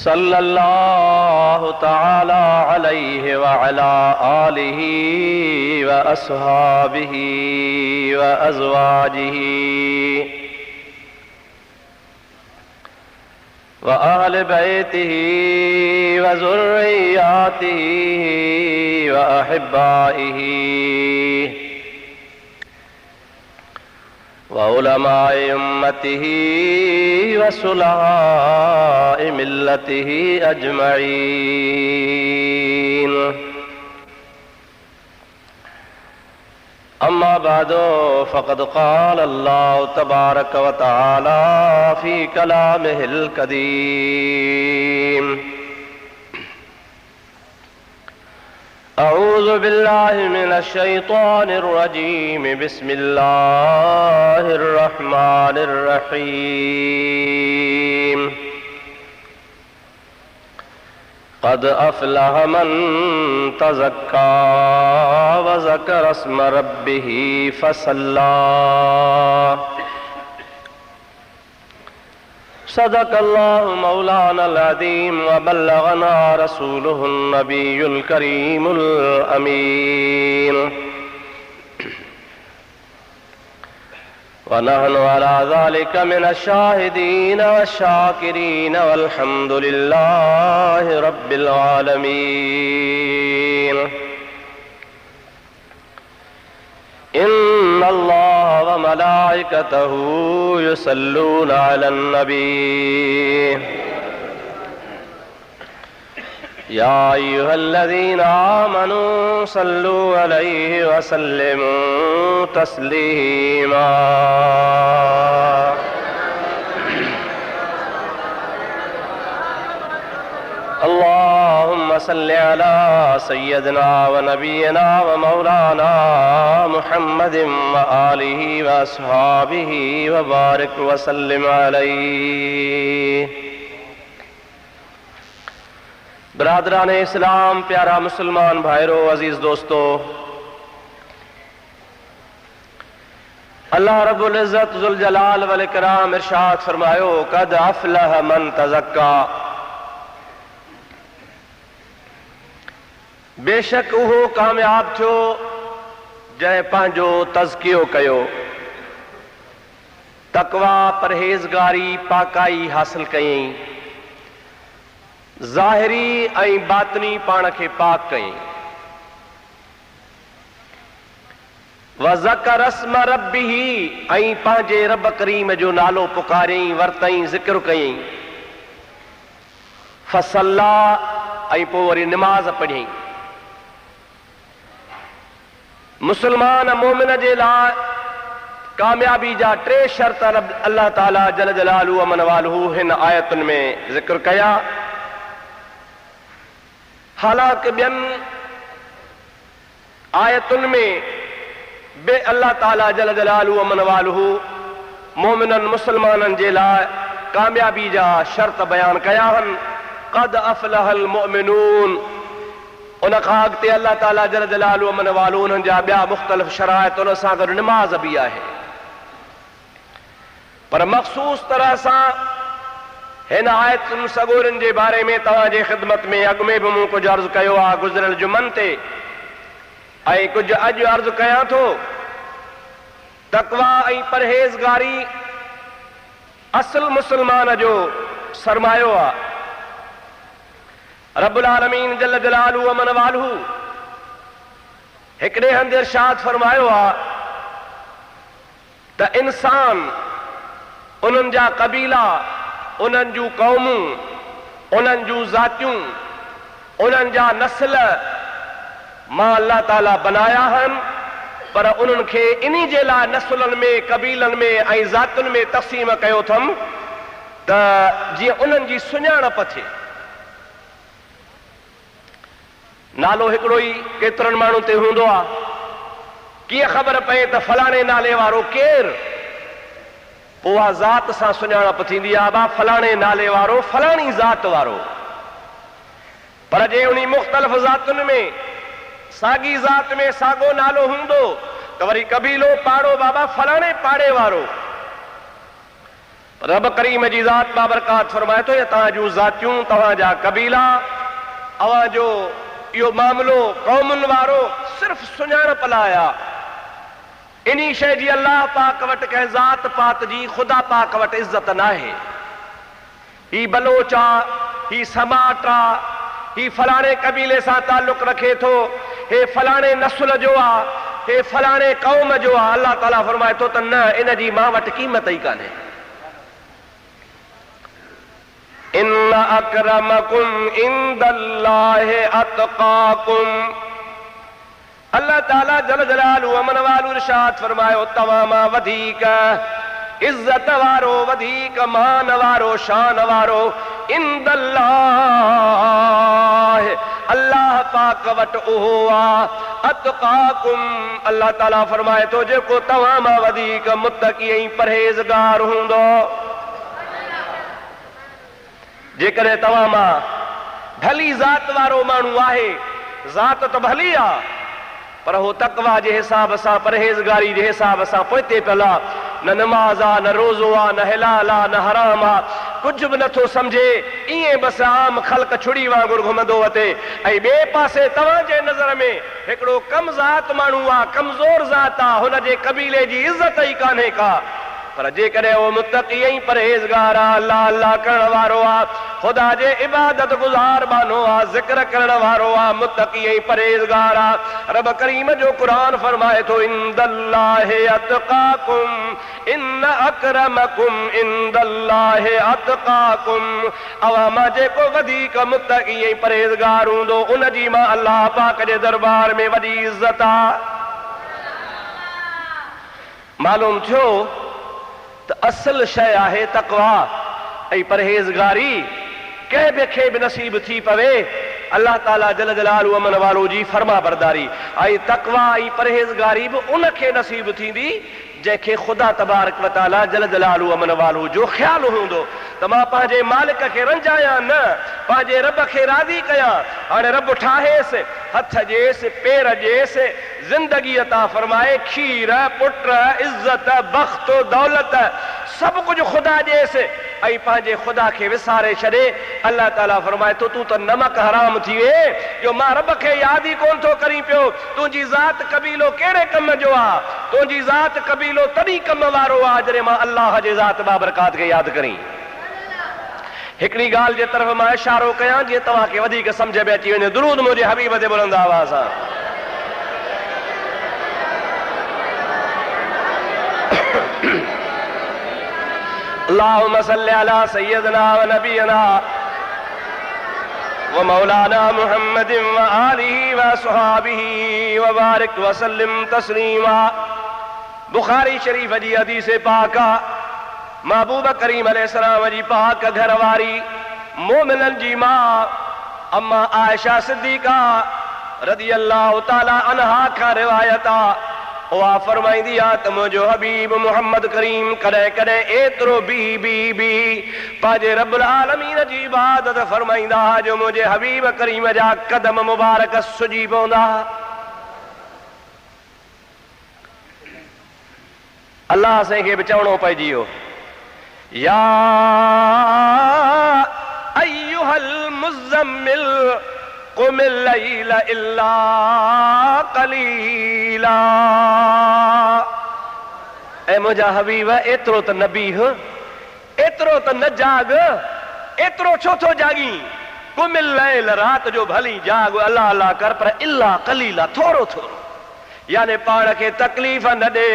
सल्लल्लाहु तआला अलैहि व अला आलिहि व अस्हाबिहि व अज़वाजिहि व अहले बैतिहि व ज़ुर्रिय्यातिहि व अहिब्बाइहि व उलमाए उम्मतिही व सुलहाए मिल्लतिही अजमईन। अम्मा बादो फ़क़द क़ाल अल्लाहु तबारक व तआला फ़ी कलामिहिल क़दीम। अऊज़ु बिल्लाहि मिनश शैतानिर रजीम। बिस्मिल्लाहिर रहमानिर रहीम। क़द अफ़लह मन तज़क्का व ज़करा अस्म रब्बिही फ़सल्ला। सदक़ल्लाहु मौलानल अज़ीम व बल्लगना रसूलुहुन नबियुल करीमुल अमीन। व नहनु अला ज़ालिका मिनश शाहिदीन व शाकिरीन वल्हम्दुलिल्लाहि रब्बिल आलमीन। इन्नल्लाह व मलाइकतहू युसल्लूना अलन नबी। या अय्युहल्लज़ीना आमनू सल्लू अलैहि व सल्लिमू तस्लीमा। अल्लाहुम्मा सल्लि अला सय्यदिना व नबियना व मौलाना मुहम्मदिन व आलिहि व अस्हाबिहि व बारिक व सल्लिम अलैहि। बरादरान इस्लाम, प्यारा मुसलमान भाइरों, अजीज दोस्तों, अल्लाह रब्बुल इज़्ज़त ज़ुल जलाल वल इकराम इरशाद फरमायो, क़द अफ़लह मन तज़क्का। बेशक उहो कामयाब थियो जंहिं पंहिंजो तज़कियो कयो, तक़वा परहेज़गारी पाकाई हासिल कयईं, ज़ाहिरी ऐं बातिनी पाण खे पाक कयईं। व ज़करा अस्म रब्बिही, ऐं पंहिंजे रब करीम जो नालो पुकारियईं, वरितईं, ज़िक्र कयईं। फ़सल्ला, ऐं पोइ वरी निमाज़ पढ़ियईं। मुसलमान मोमिन जे लाइ कामयाबी जा टे शर्त अल्लाह ताला जल जलालहू अमन वालहू हिन आयतुनि में ज़िक्र कया। हालांकि ॿियनि आयतुनि में बे अल्लाह ताला जल जलालहू अमन वालहू मोमिननि मुसलमाननि जे लाइ कामयाबी जा शर्त बयान कया आहिनि। क़द अफ़लहल मुमिनून। उन खां अॻिते अल्लाह ताला जल जलालहू अमन वालहू उन्हनि जा ॿिया मुख़्तलिफ़ शराइत उन सां गॾु निमाज़ बि आहे। पर मख़सूस तरह सां हिन आयतुनि सगोरनि जे बारे में तव्हांजे ख़िदमत में अॻु में बि मूं कुझु अर्ज़ु कयो आहे गुज़िरियल जुमनि ते, ऐं कुझु अॼु अर्ज़ु कयां थो। तक़वा ऐं परहेज़गारी असुल मुसलमान जो सरमायो आहे। रब्बुल आलमीन जल जलालहू अमन वालहू हिकिड़े हंधि इरशाद फरमायो आहे त इंसान, उन्हनि जा कबीला, उन्हनि जूं क़ौमूं, उन्हनि जूं ज़ातियूं, उन्हनि जा नस्ल मां अल्लाह ताला बनाया आहिनि, पर उन्हनि खे इन्ही जे लाइ नस्लनि में, कबीलनि में ऐं ज़ातियुनि में तक़सीम कयो अथमि त जीअं उन्हनि जी सुञाणप थिए। नालो हिकिड़ो ई केतिरनि माण्हुनि ते हूंदो आहे, कीअं ख़बर पए त फलाणे नाले वारो केरु, पोइ उहा ज़ात सां सुञाणप थींदी आहे, बा फलाणे नाले वारो फलाणी ज़ात वारो। पर जे उन मुख़्तलिफ़ ज़ातुनि में साॻी ज़ात में साॻियो नालो हूंदो त वरी कबीलो पाड़ो बाबा फलाणे पाड़े वारो। रब करीम जी ज़ात बाबरकात फरमाए तो ये तव्हां ज़ातियूं तव्हांजा कबीला अवां जो इहो मामलो क़ौमुनि वारो सिर्फ़ सुञाणप लाइ आहे। इन्ही शइ जी अल्लाह पाक वटि कंहिं ज़ात पात जी ख़ुदा पाक वटि इज़त न आहे। ही बलोच आहे, ही समाट आहे, ही फलाणे कबीले सां ताल्लुक़ रखे थो, हे फलाणे नस्ल जो आहे, हे फलाणे क़ौम जो आहे। अल्लाह ताला फरमाए थो त न, इन जी मां वटि क़ीमत ई कान्हे। इन्न अकरमकुम इंदल्लाहि अतक़ाकुम। अल्लाह ताला जल जलालु अमन वालु इरशाद फरमायो तव्हां मां वधीक इज्जत वारो, वधीक मान वारो, शान वारो इंदल्लाह, अल्लाह पाक वटि उहो आहे। अतक़ाकुम, अल्लाह ताला फरमाए थो जेको तव्हां मां वधीक मुत्तक़ी ऐं परहेज़गार हूंदो। जेकॾहिं तव्हां मां भली ज़ात वारो माण्हू आहे, ज़ात त भली आहे, पर हो तक़वा जे हिसाब सां, परहेज़गारी जे हिसाब सां पोइते पियल आहे। न नमाज़ आहे, न रोज़ो आहे, न हिलाल आहे, न हराम आहे, कुझु बि नथो सम्झे, ईअं बसि आम ख़ल्क़ छुड़ी वांगुरु घुमंदो वठे। ऐं ॿिए पासे तव्हांजे नज़र में हिकिड़ो कम ज़ात माण्हू आहे, कमज़ोर ज़ात आहे, हुनजे कबीले जी इज़त ई कान्हे का। पर जेकॾहिं उहो मुत्तक़ी ऐं परहेज़गार आहे, अल्लाह अल्लाह करण वारो आहे, ख़ुदा जे इबादत गुज़ार बानो आहे, ज़िक्र करण वारो आहे, मुत्तक़ी ऐं परहेज़गार आहे। रब करीम जो क़ुरान फरमाए थो इंदल्लाहि अतक़ाकुम इन्न अकरमकुम इंदल्लाहि अतक़ाकुम। अवां मां जेको वधीक मुत्तक़ी ऐं परहेज़गार हूंदो, उन जी मां अल्लाह पाक जे दरबार में वॾी इज़त आहे। मालूम थियो त असल शइ आहे तक़वा ऐं परहेज़गारी। कंहिं बि खे बि नसीब थी पवे अल्लाह ताला जल जलालु अमन वारो जी फर्मा बरदारी। ऐं तक़वा ऐं परहेज़गारी बि उन खे नसीब थींदी जंहिंखे ख़ुदा तबारक व ताला जल जलालु अमन वारो जो ख़्यालु हूंदो त मां पंहिंजे मालिक खे रंजायां न, पंहिंजे रब खे राज़ी कयां। हाणे रब ठाहेसि, हथ ॾिएसि, पेर ॾिएसि, ज़िंदगी अता फरमाए, खीर, पुट, इज़त, बख़्त, दौलत, सभु कुझु ख़ुदा ॾिएसि ऐं पंहिंजे ख़ुदा खे विसारे छॾे। अल्लाह ताला फरमाए थो तूं त नमक हराम थी वे, जो मां रब खे यादि ई कोन थो करीं पियो। तुंहिंजी ज़ात कबीलो कहिड़े कम जो आहे? तुंहिंजी ज़ात कबीलो तॾहिं कम वारो आहे जॾहिं मां अल्लाह जे ज़ात बाबरकात खे यादि करीं। हिकिड़ी ॻाल्हि जे तरफ़ मां इशारो कयां जीअं तव्हांखे वधीक सम्झ में अची वञे। दुरूद मुंहिंजे हबीब ते बुलंद आवाज़ सां। अल्लाहुम्मा सल्लि अला सय्यदना व नबियना व मौलाना मुहम्मदिन व आलिहि व असहाबिहि व बारिक व सल्लिम तस्लीमा। बुखारी शरीफ जी हदीस पाक आहे। महबूब करीम अलैहिस्सलाम जी पाक घरवारी मोमिनन जी मां अम्मा आयशा सिद्दीका रज़ी अल्लाह ताला अन्हा खां रिवायत आहे। उहा फरमाईंदी आहे त मुंहिंजो हबीब मुहम्मद करीम कॾहिं कॾहिं एतिरो बी पंहिंजे रब्बुल आलमीन जी इबादत फरमाईंदा जो मुंहिंजे हबीब करीम जा कदम मुबारक सुजी पवंदा। अल्लाह साईं खे बि चवणो पइजी वियो, या अय्युहल मुज़म्मिल क़ुमिल लैल इल्ला क़लीला। ऐ मुंहिंजा हबीब एतिरो त न बीह, एतिरो त न जाग, एतिरो छो थो जागी? क़ुमिल लैल, रात जो भली जाग, अल्लाह अल्लाह कर, पर इल्ला क़लीला, थोरो थोरो, यानी पाण खे तकलीफ़ न ॾे।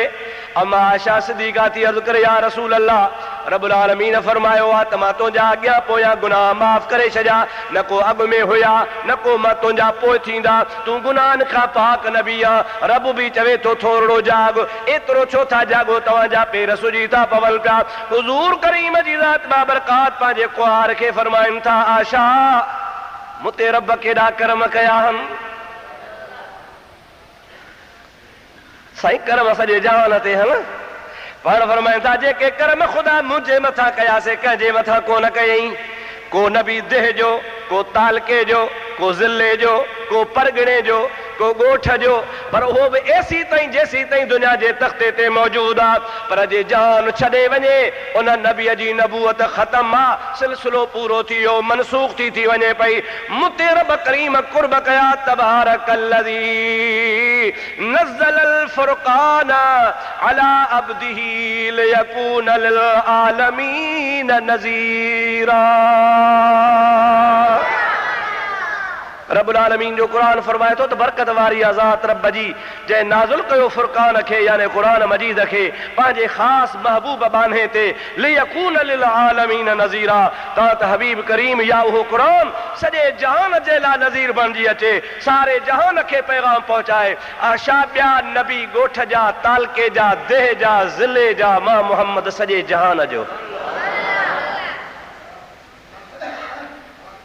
अम्मा आयशा सिद्दीका थी अर्ज़ करे, या रसूल अल्लाह, रब्बुल आलमीन फरमायो आहे त मां तुंहिंजा अॻियां पोयां गुनाह माफ़ करे छॾियां, न को अॻु में हुया न को मां तुंहिंजा पोइ थींदा, तूं गुनाहनि खां पाक नबी आहे। रब बि चवे थो थोरो जाग, एतिरो छो था जागो? तव्हांजा पेर सुजी था पवनि पिया। हुज़ूर करीम जी ज़ात बाबरकात पंहिंजे कुआर खे फरमाइनि था, आशा मूं ते रब केॾा करम कया आहिनि। साईं करम सॼे जहान ते हन। पाण फरमाइनि था जेके कर्म ख़ुदा मुंहिंजे मथां कयासीं कंहिंजे मथां कोन कयईं। को नबी देह जो, को तालके जो, को ज़िले जो, को परगिणे जो, को ॻोठ जो, पर उहो बि एसी ताईं जेसी ताईं दुनिया जे तख़्ते ते मौजूद आहे। पर जे जान छॾे वञे उन नबीअ जी नबूअत ख़तम आहे, सिलसिलो पूरो थी वियो, मनसूख थी वञे पई। मुते रब करीम कुर्ब कया तबारकल्लज़ी नज़्ज़लल फ़ुरक़ान अला अब्दिही लियकून लिल आलमीन नज़ीरा। रब्बुल आलमीन जो कुरान फरमाए थो त बरकत वारी आज़ात रब जी जंहिं नाज़िल कयो फ़ुरक़ान खे यानी कुरान मजीद खे पंहिंजे ख़ासि महबूब बाने ते लियकून लिल आलमीन नज़ीरा, तां त हबीब करीम या उहो कुरान सॼे जहान जे लाइ नज़ीर बणिजी अचे, सारे जहान खे पैगाम पहुचाए। आशा ॿिया नबी ॻोठ जा, तालके जा, देह जा, ज़िले जा, मां मुहम्मद सॼे जहान जो।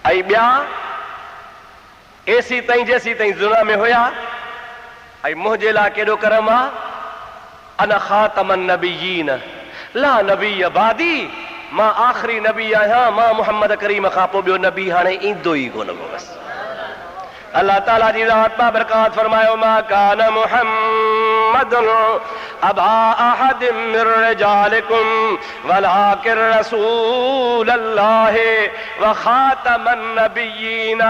ऐं ॿिया एसी ताईं जेसी ताईं दुनिया में हुया। ऐं मुंहिंजे लाइ केॾो करम आहे, अना ख़ातमन नबिय्यीन ला नबी बादी, मां आख़िरी नबी आहियां, मां मुहम्मद करीम खां पोइ ॿियो नबी हाणे ईंदो ई कोन को बस। अल्लाह ताला जी ज़ात बाबरकात फरमायो मा कान मुहम्मदुन अबा अहदिम मिर रिजालिकुम वलाकिन रसूलल्लाहि व खातमन नबिय्यीन।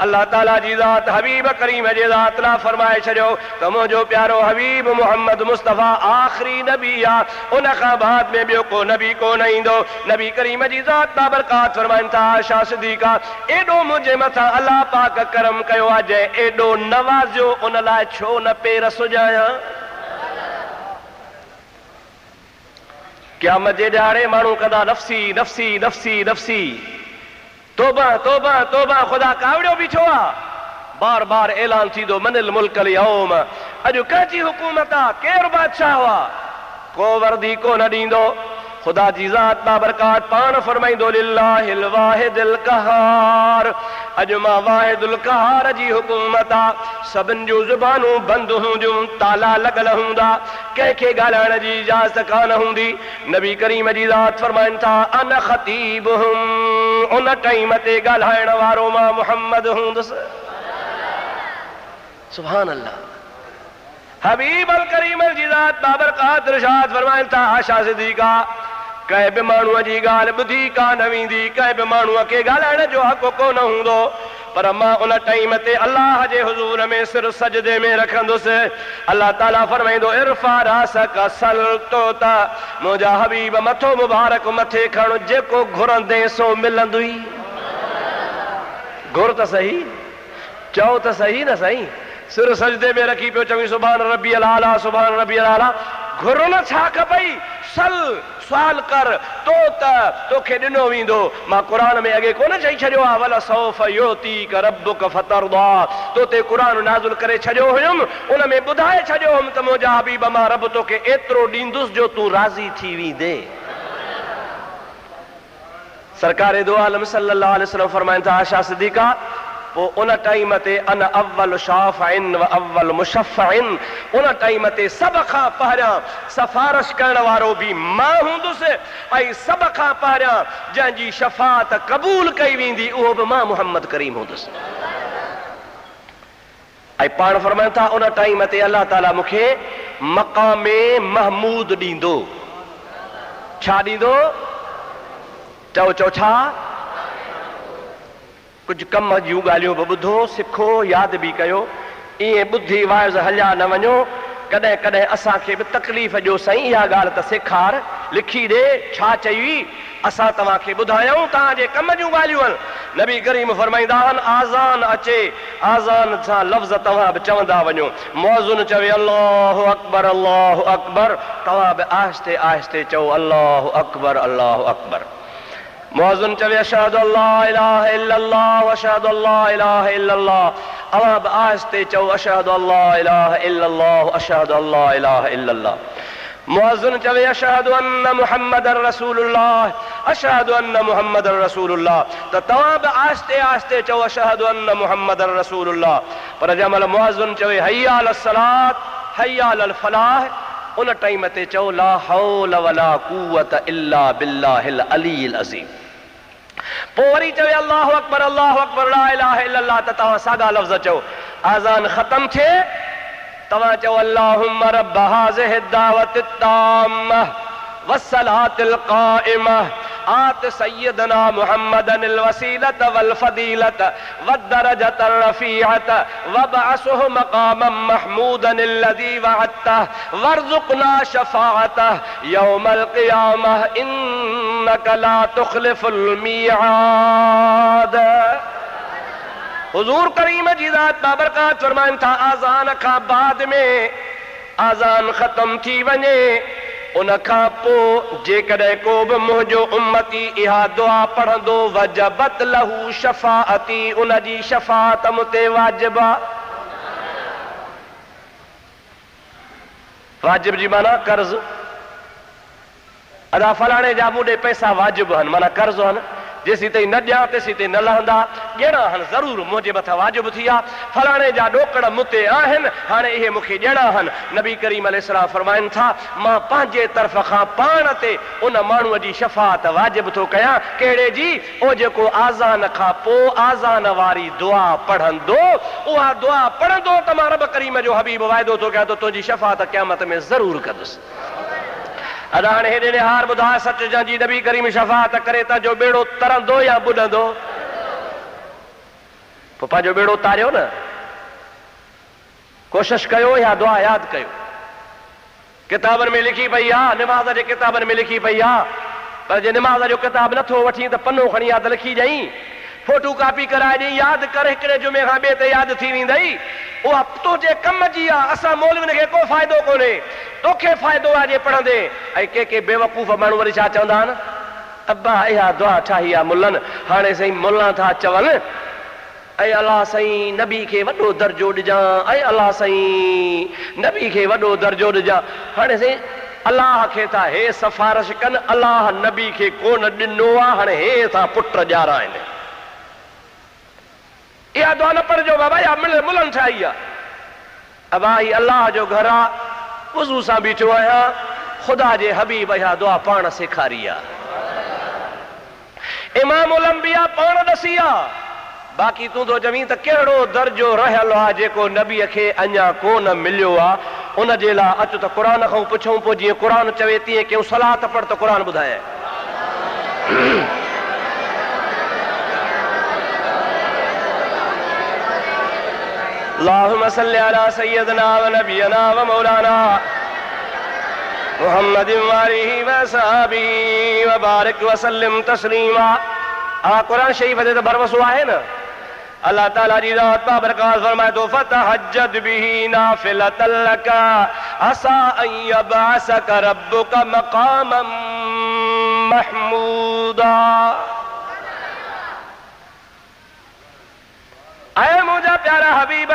अल्लाह ताला जी ज़ात हबीब करीम जे ज़ात ला फरमाए छॾियो त मुंहिंजो प्यारो हबीब मुहम्मद मुस्तफ़ा आख़िरी नबी आहे, उन खां बाद में ॿियो को नबी कोन ईंदो। नबी करीम जी ज़ात बाबरकात फरमाइनि था आयशा सिद्दीक़ा एॾो मुंहिंजे मथां अल्लाह पाक करम कयो आहे, जंहिं एॾो नवाज़ियो उन लाइ छो न पेर सुॼायां। क़यामत जे ॾियारे माण्हू कंदा नफ़्सी नफ़्सी नफ़्सी नफ़्सी, तौबा तौबा तौबा, ख़ुदा कावड़ियो बीठो आहे। बार बार ऐलान थींदो मनिल मुल्कल यौम, अॼु कंहिंजी हुकूमत आहे, केरु बादशाह हुआ, को वर्दी कोन ॾींदो। ख़ुदा जी ज़ात बाबरकात पाण फरमाईंदो लिल्लाहिल वाहिदिल क़हार, अॼु मां वाहिदुल क़हार जी हुकूमत आहे। सभिनि जूं ज़ुबानूं बंदि हूंदियूं, ताला लॻल हूंदा, कंहिंखे ॻाल्हाइण जी इजाज़त कान हूंदी। नबी करीम जी ज़ात फरमाइनि था अन ख़तीबुहुम, उन टाइम ते ॻाल्हाइण वारो मां मुहम्मद हूंदुसि। सुभान अल्लाह। हबीब अल करीम जी ज़ात बाबरकात इरशाद फरमाइनि था आयशा सिद्दीक़ा कंहिं बि माण्हूअ जी ॻाल्हि ॿुधी कान वेंदी, कंहिं बि माण्हूअ खे ॻाल्हाइण जो हक़ कोन हूंदो, पर मां उन टाइम ते अल्लाह जे हुज़ूर में सिर सजदे में रखंदुसि। अल्लाह ताला फरमाईंदो इरफा रासक सल तो त मुंहिंजा हबीब मथो मुबारक मथे खण, जेको घुरंदे सो मिलंदुई। घुर त सही, चओ त सही न सही, सिर सजदे में रखी पियो चवी सुभान रब्बियल आला सुभान रब्बियल आला। घुर न छा खपई, सल सुवाल कर, तो त तोखे ॾिनो वेंदो। मां क़ुरान में अॻे कोन चई छॾियो आहे वला सौफ युतीक रब्बुक फतरदा, तो ते क़ुरान नाज़िल करे छॾियो हुयुमि, उन में ॿुधाए छॾियो हुयुमि त मुंहिंजा हबीब मां रब तोखे एतिरो ॾींदुसि जो तूं राज़ी थी वेंदे। सरकारे दो आलम सल्लल्लाहु अलैहि वसल्लम फरमाइनि था आयशा सिद्दीक़ा पोइ उन टाइम ते अन अव्वल शाफ़िन व अव्वल मुशफ़्फ़िन, उन टाइम ते सभ खां पहिरियां सफ़ारिश करण वारो बि मां हूंदुसि, ऐं सभ खां पहिरियां जंहिंजी शफ़ाअत क़बूल कई वेंदी उहो बि मां मुहम्मद करीम हूंदुसि। ऐं पाण फरमाइनि था उन टाइम ते अल्लाह ताला मूंखे मक़ामे महमूद ॾींदो। छा ॾींदो? चओ चओ छा? कुझु कम जूं ॻाल्हियूं बि ॿुधो, सिखो, यादि बि कयो। ईअं ॿुधी वाइज़ हलिया न वञो। कॾहिं कॾहिं असांखे बि तकलीफ़ ॾियो साईं, इहा ॻाल्हि त सेखार, लिखी ॾे, छा चई असां तव्हांखे ॿुधायूं, तव्हांजे कम जूं ॻाल्हियूं आहिनि। नबी करीम फरमाईंदा आहिनि आज़ान अचे, आज़ान सां लफ़्ज़ तव्हां बि चवंदा वञो। मौज़ुन चवे अल्लाहु अकबर अल्लाहु अकबर, तव्हां बि आहिस्ते आहिस्ते चओ अल्लाहु अकबर अल्लाहु अकबर। मौज़ुन चवे अशहदु अल्ला इलाहा इल्लल्लाह व अशहदु अल्ला इलाहा इल्लल्लाह, अवां बि आहिस्ते चओ अशहदु अल्ला इलाहा इल्लल्लाह अशहदु अल्ला इलाहा इल्लल्लाह। मुअज़्ज़िन चवे अशहदु अन्न मुहम्मदर रसूलुल्लाह, अशहदु अन्न मुहम्मदर रसूलुल्लाह, त तव्हां बि आहिस्ते आहिस्ते चओ अशहदु अन्न मुहम्मदर रसूलुल्लाह। पर जंहिं महिल मुअज़्ज़िन चवे हय्या अल सलात हय्या अल फलाह, उन टाइम ते चओ ला हौल वला कुव्वत इल्ला बिल्लाहिल अलील अज़ीम। पोइ वरी चवे अल्लाहु अकबर ला इलाहा इल्लल्लाह, त तव्हां साॻा लफ़्ज़ चओ आज़ान ख़त्म थे तव्हां चओ अल्लाहुम्मा रब्ब हाज़िहि दावत ताम्मा वस्सलातिल क़ाइमा आत सय्यदना मुहम्मदन वसीलत वल फदीलत वद्दरजत रफ़ीअत वबअसहु मक़ामम महमूदन लज़ी वअदतह वरज़ुक़ना शफ़ाअतह यौमल क़ियामह इन्नका ला तुख़लिफ़ुल मीआद। हुज़ूर करीम जी ज़ात बाबरकात फरमाइनि था आज़ान खां बाद में आज़ान ख़त्म थी वञे उन खां पोइ जेकॾहिं को बि मुंहिंजो उम्मती इहा दुआ पढ़ंदो वजबत लहू शफ़ाअती उन जी शफ़ाअत मूं ते वाजिब आहे। वाजिब जी माना कर्ज़ अदा फलाणे जा मूं ॾे पैसा वाजिब आहिनि माना कर्ज़ आहिनि जेसीं ताईं न ॾियां तेसीं ताईं न लहंदा ॾियणा आहिनि ज़रूरु मुंहिंजे मथां वाजिब थी विया फलाणे जा ॾोकड़ मूं ते आहिनि हाणे इहे मूंखे ॾियणा आहिनि। नबी करीम अलैहिस्सलाम फरमाइनि था मां पंहिंजे तरफ़ खां पाण ते उन माण्हूअ जी शफ़ाअत वाजिब थो कयां कहिड़े जी ओ जेको आज़ान खां पोइ आज़ान वारी दुआ पढ़ंदो उहा दुआ पढ़ंदो त मां रब करीम जो हबीब वाइदो थो कयां त तुंहिंजी शफ़ाअत क़यामत में ज़रूरु कंदुसि। अदा हाणे हेॾे हार ॿुधाए सच जंहिंजी नबी करीम शफ़ाअत करे त जो बेड़ो तरंदो या ॿुॾंदो पोइ पंहिंजो बेड़ो तारियो न कोशिश कयो या दुआ यादि कयो किताबनि में लिखी पई आहे निमाज़ जे किताबनि में लिखी पई आहे पर जे निमाज़ जो किताब नथो वठी त पनो खणी यादि लिखी ॾेई फोटू कॉपी कराए ॾेई यादि करे हिकिड़े जुमे खां ॿिए ते यादि थी वेंदई उहा तुंहिंजे कम जी आहे असां मौलवियुनि खे को फ़ाइदो कोन्हे तोखे फ़ाइदो आहे जे पढ़ंदे ऐं के बेवकूफ़ माण्हू वरी छा चवंदा आहिनि अब्बा इहा दुआ ठाही आहे मुल्लनि हाणे साईं मुल्ला था चवनि ऐं अलाह साईं नबी खे वॾो दर्जो ॾिजां ऐं अलाह साईं नबी खे वॾो दर्जो ॾिजां हाणे साईं अलाह खे था हे सिफारिश कनि अलाह नबी खे कोन ॾिनो आहे हाणे हे था पुट ॼारा आहिनि इहा दुआ न पढ़जो बाबा इहा मुल्लनि ठाही आहे अबा ही अलाह जो घर आहे वज़ू सां बीठो आहियां ख़ुदा जे हबीब इहा दुआ पाण सेखारी आहे इमामुल अंबिया पाण ॾसी आहे बाक़ी तूं थो चवीं त कहिड़ो दर्जो रहियल आहे जेको नबीअ खे अञा कोन मिलियो आहे उन जे लाइ अचो त क़ुर खां पुछूं पोइ जीअं क़ुर चवे तीअं कयूं सलात पढ़ त क़ुर ॿुधाए अल्लाहुम्मा सल्लि अला सय्यदना व नबियना व मौलाना मुहम्मदिन व आलिहि व असहाबिहि व बारिक व सल्लिम तस्लीमा। क़ुरान शरीफ ते त भरवसो आहे न अल्लाह ताला जी ज़ात बाबरकात फरमाए थो फतहज्जद बिही नाफिलतन लक असा अन यबअसक रब्बुक मक़ामम महमूदा। ऐ मुंहिंजा प्यारा हबीब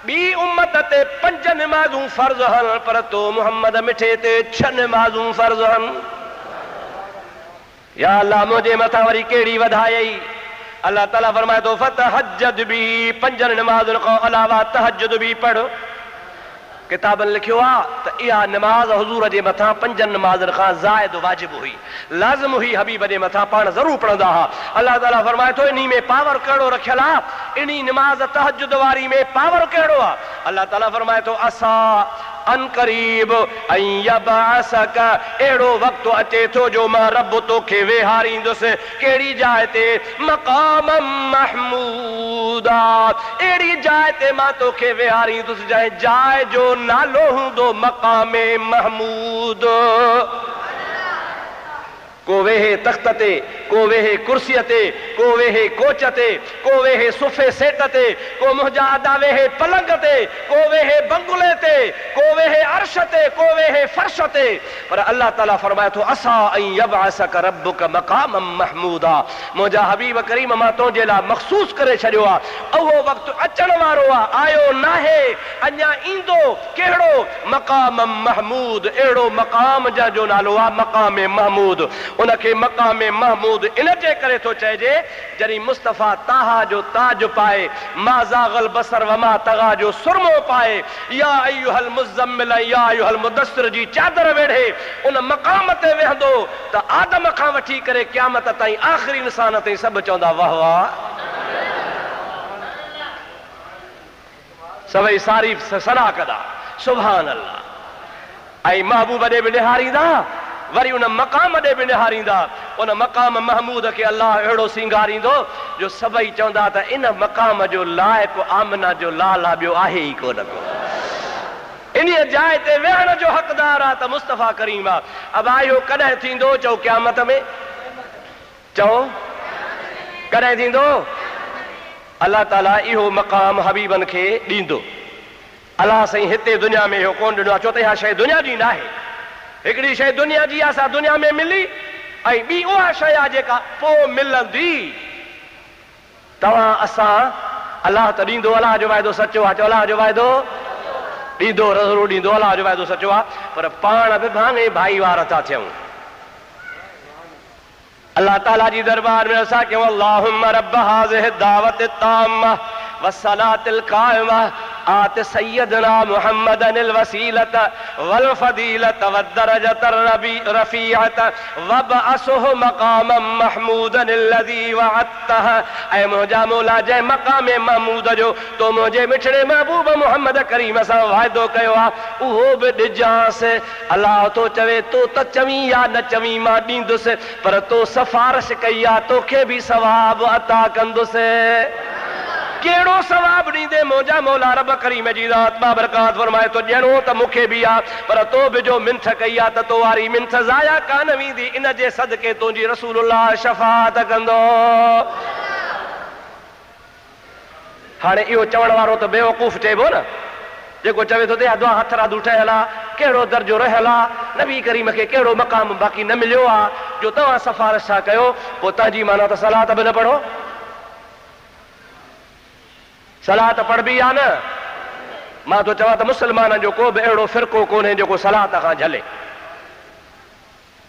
ॿी उम्मत ते 5 नमाज़ूं फर्ज़ आहिनि पर तो मुहम्मद मिठे ते 6 नमाज़ूं फर्ज़ आहिनि। या अल्लाह मुंहिंजे मथां वरी कहिड़ी वधाई अल्लाह ताला फरमाए थो फतहज्जद बिही 5 नमाज़ुनि खां अलावा तहज्जुद बि पढ़ किताबनि लिखियो आहे त इहा नमाज़ हुज़ूर जे मथां 5 नमाज़ुनि खां ज़ाइद वाजिब हुई लाज़िम हुई हबीब जे मथां पाण ज़रूरु पढ़ंदा हुआ। अल्लाह ताला फरमाए थो इन्ही में पावर कहिड़ो रखियल आहे इन्ही नमाज़ तहज्जुद वारी में पावर कहिड़ो आहे अल्लाह ताला फरमाए थो असा अन करीब ऐं यबअसक अहिड़ो वक़्तु अचे थो जो मां रब तोखे वेहारींदुसि कहिड़ी जाइ ते मक़ामम महमूदा अहिड़ी जाइ ते मां तोखे वेहारींदुसि जंहिं जाइ जो नालो हूंदो मक़ामे महमूद। को वेहे तख्त ते को वेहे कुर्सीअ ते को वेहे कोच ते को वेहे सुफ़े सेट ते को मुंहिंजा अदा वेहे पलंग ते को वेहे बंगुले ते को वेहे अर्श ते को वेहे फर्श ते पर अल्लाह ताला फरमाए थो असा ऐं यबअसक रब्बुक मक़ामम महमूदा मुंहिंजा हबीब करीम मां तुंहिंजे लाइ मख़सूस करे छॾियो आहे उहो वक़्तु अचण वारो आहे आयो नाहे अञा ईंदो कहिड़ो मक़ामम महमूद अहिड़ो मक़ाम जंहिंजो नालो आहे मक़ामे महमूद उनखे मक़ामे महमूद इन जे करे थो चइजे जॾहिं मुस्तफ़ा ताहा जो ताज पाए मा ज़ाग़ल बसर वमा तग़ा जो सुरमो पाए या अय्युहल मुज़म्मिल या अय्युहल मुदस्सिर जी चादर वेढ़े उन मक़ाम ते वेहंदो त आदम खां वठी करे क़यामत ताईं आख़िरी इंसान ताईं सभु चवंदा वाह वाह सभई सारीफ़ सना कदा सुभान अल्लाह। ऐं महबूब ॾे बि निहारींदा, वरी उन मक़ाम ॾे बि निहारींदा। उन मक़ाम महमूद खे अल्लाह अहिड़ो सिंगारींदो जो सभई चवंदा त इन मक़ाम जो लाइक़ु आमना जो लाला ॿियो आहे ई कोन को। इन जाइ ते वेहण जो हक़दार आहे त मुस्तफ़ा करीम आहे। अब इहो कॾहिं थींदो? चओ क़यामत में। चओ कॾहिं थींदो? अल्लाह ताला इहो मक़ाम हबीबन खे ॾींदो। अलाह साईं हिते दुनिया में इहो कोन ॾिनो आहे, छो त इहा शइ दुनिया जी न आहे। हिकिड़ी शइ दुनिया जी आहे, असां दुनिया में मिली, ऐं ॿी उहा शइ आहे जेका पोइ मिलंदी। तव्हां असां अलाह त ॾींदो, अलाह जो वाइदो सचो आहे। चओ अलाह जो वाइदो ॾींदो, ज़रूरु ॾींदो, अलाह जो वाइदो सचो आहे। पर पाण बि भाङे भाईवार था थियूं। अल्लाह ताला जी दरबार में असां कयूं अल्लाहुम्मा रब्ब हाज़िहि दावत ताम्मा वस्सलातिल क़ाइमा आत सय्यदना मुहम्मदनिल वसीलत वल फदीलत वद्दरजत रफ़ीअत वबअसहु मक़ामम महमूदनिल्लज़ी वअदतह। ऐं मुंहिंजा मौला जंहिं मक़ाम महमूद जो तो मुंहिंजे मिठड़े महबूब मुहम्मद करीम सां वाइदो कयो आहे उहो बि ॾिजांसि। अलाह तो चवे तो त चवीं या न चवीं मां ॾींदुसि, पर तो सिफारिश कई आहे तोखे बि सवाब अता कंदुसि। कहिड़ो सवाब ॾींदे? मुंहिंजा मौला रब करीम जी ज़ात बाबरकात फरमाए तो ॾियणो त मूंखे बि आहे, पर तो बि जो मिंथ कई आहे त तो वारी मिंथ ज़ाया कान वेंदी। इन जे सदके तुंहिंजी रसूलुल्लाह शफ़ाअत कंदो। हाणे इहो चवण वारो त बेवकूफ़ चइबो न, जेको चवे थो त दुआ हथरादू ठहियल आहे, कहिड़ो दर्जो रहियल आहे, नबी करीम खे कहिड़ो मक़ाम बाक़ी न मिलियो आहे जो तव्हां सिफारिश था कयो। पोइ तव्हांजी माना त सलात बि न पढ़ो। सलात पढ़बी आहे न। मां तो चवां त मुस्लमाननि जो को बि अहिड़ो फ़िरक़ो कोन्हे जेको सलात खां झले।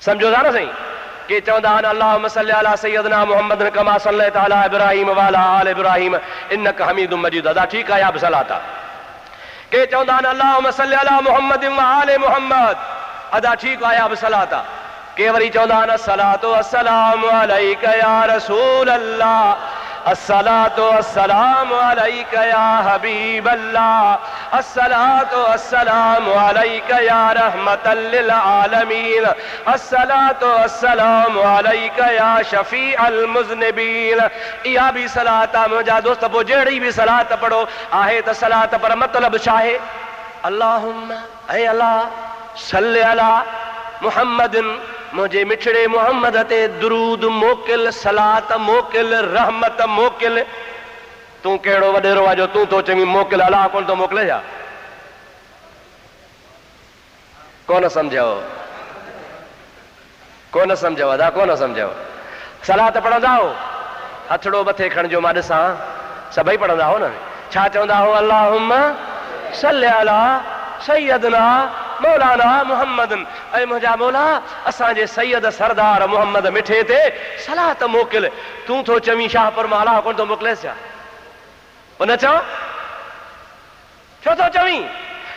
सम्झो था न साईं? के चवंदा आहिनि अल्लाहुम्मा सल्लि अला सय्यदना मुहम्मद कमा सल्लैत अला इब्राहीम व अला आल इब्राहीम इन्नका हमीदुम मजीद। अदा ठीकु आहे, या बि सलात आहे। के चवंदा आहिनि अल्लाहुम्मा सल्लि अला मुहम्मद व आल मुहम्मद। अदा ठीकु आहे, या बि सलात आहे। के वरी चवंदा आहिनि अस्सलातु वस्सलामु अलैका या रसूल अल्लाह, अस्सलातु वस्सलामु अलैका या हबीब अल्लाह, अस्सलातु वस्सलामु अलैका या रहमतल लिल आलमीन, अस्सलातु वस्सलामु अलैका या शफीअल मुज़निबीन। इहा बि सलात आहे मुंहिंजा दोस्त। पोइ जहिड़ी बि सलात पढ़ो आहे त सलात, पर मतिलबु छा आहे? अल्लाहुम्मा ऐं अल्लाह सल्लि अला मुहम्मदिन, मुंहिंजे मिठड़े मुहम्मद ते दुरूद मोकिल, सलात मोकिल, रहमत मोकिल। तूं कहिड़ो वॾेरो आहे जो तूं तो चवीं मोकिल, अलाह कोन थो मोकिले छा? कोन सम्झो, कोन सम्झो, अदा कोन सम्झो। सलात पढ़ंदा हो, हथड़ो मथे खणिजो, मां ॾिसां। सभई पढ़ंदा हो न। छा चवंदा हो? अल्लाहुम्मा सल्लि अला सय्यदना मौलाना मुहम्मदन। ऐं मुंहिंजा मौला असांजे सैयद सरदार मुहम्मद मिठे ते सलात मोकिल। तूं थो चवीं शाह पर मां अलाह कोन थो मोकिलेसि छा? न चओ, छो थो चवीं?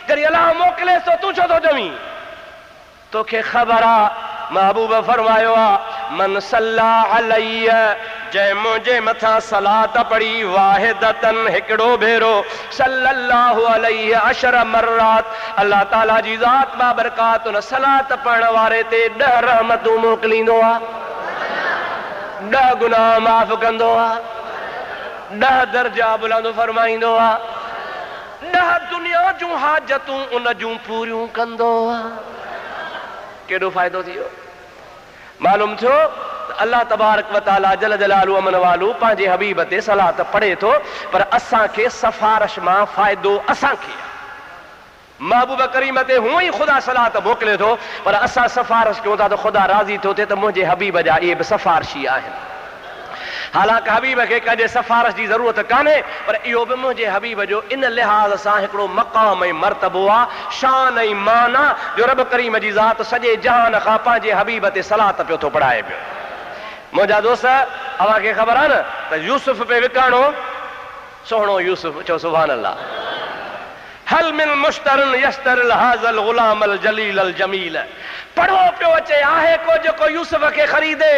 जॾहिं अलाह मोकिलेसि तो तूं छो थो चवीं? तोखे ख़बर आहे महबूब फरमायो आहे मन सल्ला अलैय, जंहिं मुंहिंजे मथां सलात पढ़ी वाहिदतन हिकिड़ो भेरो, सल्लल्लाहु अलैहि अशर मर्रात, अल्लाह ताला जी ज़ात बाबरकात उन सलात पढ़ण वारे ते 10 रहमतूं मोकिलींदो आहे, 10 गुनाह माफ़ कंदो आहे, 10 दर्जा बुलंद फरमाईंदो आहे, 10 दुनिया जूं हाजतूं उन जूं पूरियूं कंदो आहे। केॾो फ़ाइदो थी वियो? मालूम थियो अल्लाह तबारक व तआला जल जलालु अमन वालू पंहिंजे हबीब ते सलात पढ़े थो, पर असांखे सफ़ारिश मां फ़ाइदो असांखे आहे। महबूब करीम ते हूअं ई ख़ुदा सलात मोकिले थो, पर असां सफ़ारिश कयूं था त ख़ुदा राज़ी थो थिए त मुंहिंजे हबीब जा इहे बि सफ़ारिशी आहिनि। हालांकि हबीब खे कंहिंजे सफ़ारिश जी ज़रूरत कान्हे, पर इहो बि मुंहिंजे हबीब जो इन लिहाज़ सां हिकिड़ो मक़ाम ऐं मर्तबो आहे, शान ऐं मान आहे, जो रब करीम जी ज़ात सॼे जहान खां पंहिंजे हबीब ते सलात पियो थो पढ़ाए पियो। मुंहिंजा दोस्त, अव्हांखे ख़बर आहे न त यूसुफ पे विकाणो, सोहणो यूसुफ, चओ सुभान अल्लाह। हल मिन मुश्तरन यश्तरिल हाज़ल गुलामल जलीलल जमील। पढ़ो पियो अचे, आहे को जेको यूसुफ खे ख़रीदे,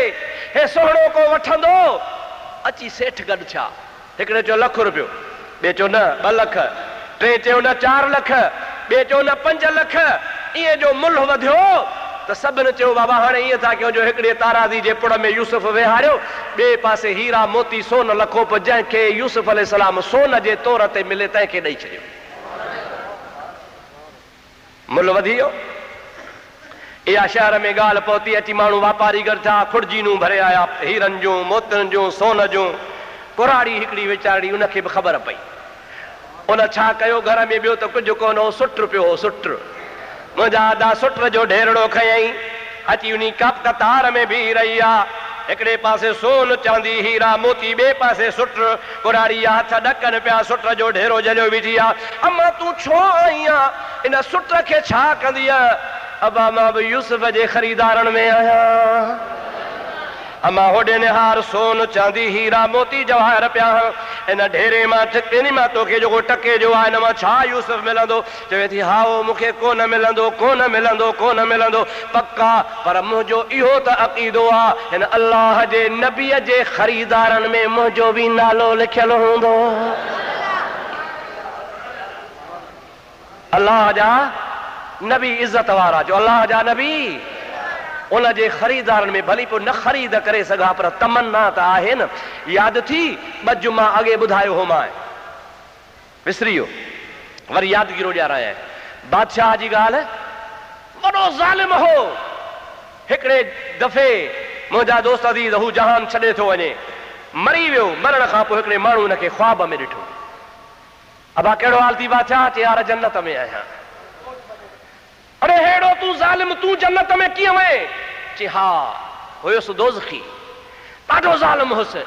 हे सोहणो को वठंदो? अची सेठ गॾु छा? हिकिड़े चयो 1 लख रुपयो, ॿिए चयो न 2 लख, टे चयो न 4 लख, ॿिए चयो न 5 लख, इएं जो मुल्ह वधियो त सभिनि चयो बाबा हाणे ईअं था कयूं जो हिकिड़े ताराज़ी जे पुड़ में यूसुफ विहारियो, ॿिए पासे हीरा मोती सोन लखो पोइ जंहिंखे यूसुफ अलैहिस्सलाम सोन जे तौर ते मिले तंहिंखे ॾेई छॾियो। मुल्ह वधी वियो। इहा शहर में ॻाल्हि पहुती, अची माण्हू वापारी घर था खुड़जीनूं भरे आया, हीरनि जूं मोतियुनि जूं सोन जूं। कुराड़ी हिकिड़ी वीचारी, उनखे बि ख़बर पई। उन छा कयो, घर में ॿियो त कुझु कोन हो, सुट पियो हो, सुट। मुंहिंजा आदा सुट जो ढेरड़ो खयईं, अची उन कतार में बीह रही आहे। हिकिड़े पासे सोन चांदी हीरा मोती, ॿिए पासे सुट। कुराड़ी हथ ॾकनि पिया, सुट जो ढेरो जलियो बीठी आहे। अम्मा तूं छो आई आहे, इन सुट खे छा कंदी आहे? अबा मां बि यूसुफ जे ख़रीदारनि में आहियां। अम्मा होॾे निहार सोन चांदी हीरा मोती जवाहर पिया, इन ढेरे मां इन मां तोखे जेको टके जो आहे, इन मां छा यूसुफ मिलंदो? चवे थी हाओ मूंखे कोन मिलंदो, कोन मिलंदो, कोन मिलंदो। पक्का, पर मुंहिंजो इहो त अक़ीदो आहे, हिन अल्लाह जे नबीअ जे ख़रीदारनि में मुंहिंजो बि नालो लिखियल हूंदो। अल्लाह जा नबी इज़त वारा, जो अल्लाह जा नबी उन जे ख़रीदारनि में भली पोइ न ख़रीद करे सघां, पर तमन्ना त आहे न। यादि थी 2 जुमा अॻे ॿुधायो हो, मां विसरी वियो, वरी यादगिरो ॾियारायां। बादशाह जी ॻाल्हि, वॾो ज़ालिम हो। हिकिड़े दफ़े मुंहिंजा दोस्त अज़ीज़, हू जहान छॾे थो वञे, मरी वियो। मरण खां पोइ हिकिड़े माण्हू हुनखे ख्वाब में ॾिठो। अबा कहिड़ो हाल थी? बादशाह चए यार जन्नत में आहियां। अरे हेड़ो तूं ज़ालिम, तूं जन्नत में कीअं वए? चए हा हुयुसि दोज़खी, ॾाढो ज़ालिम हुयुसि,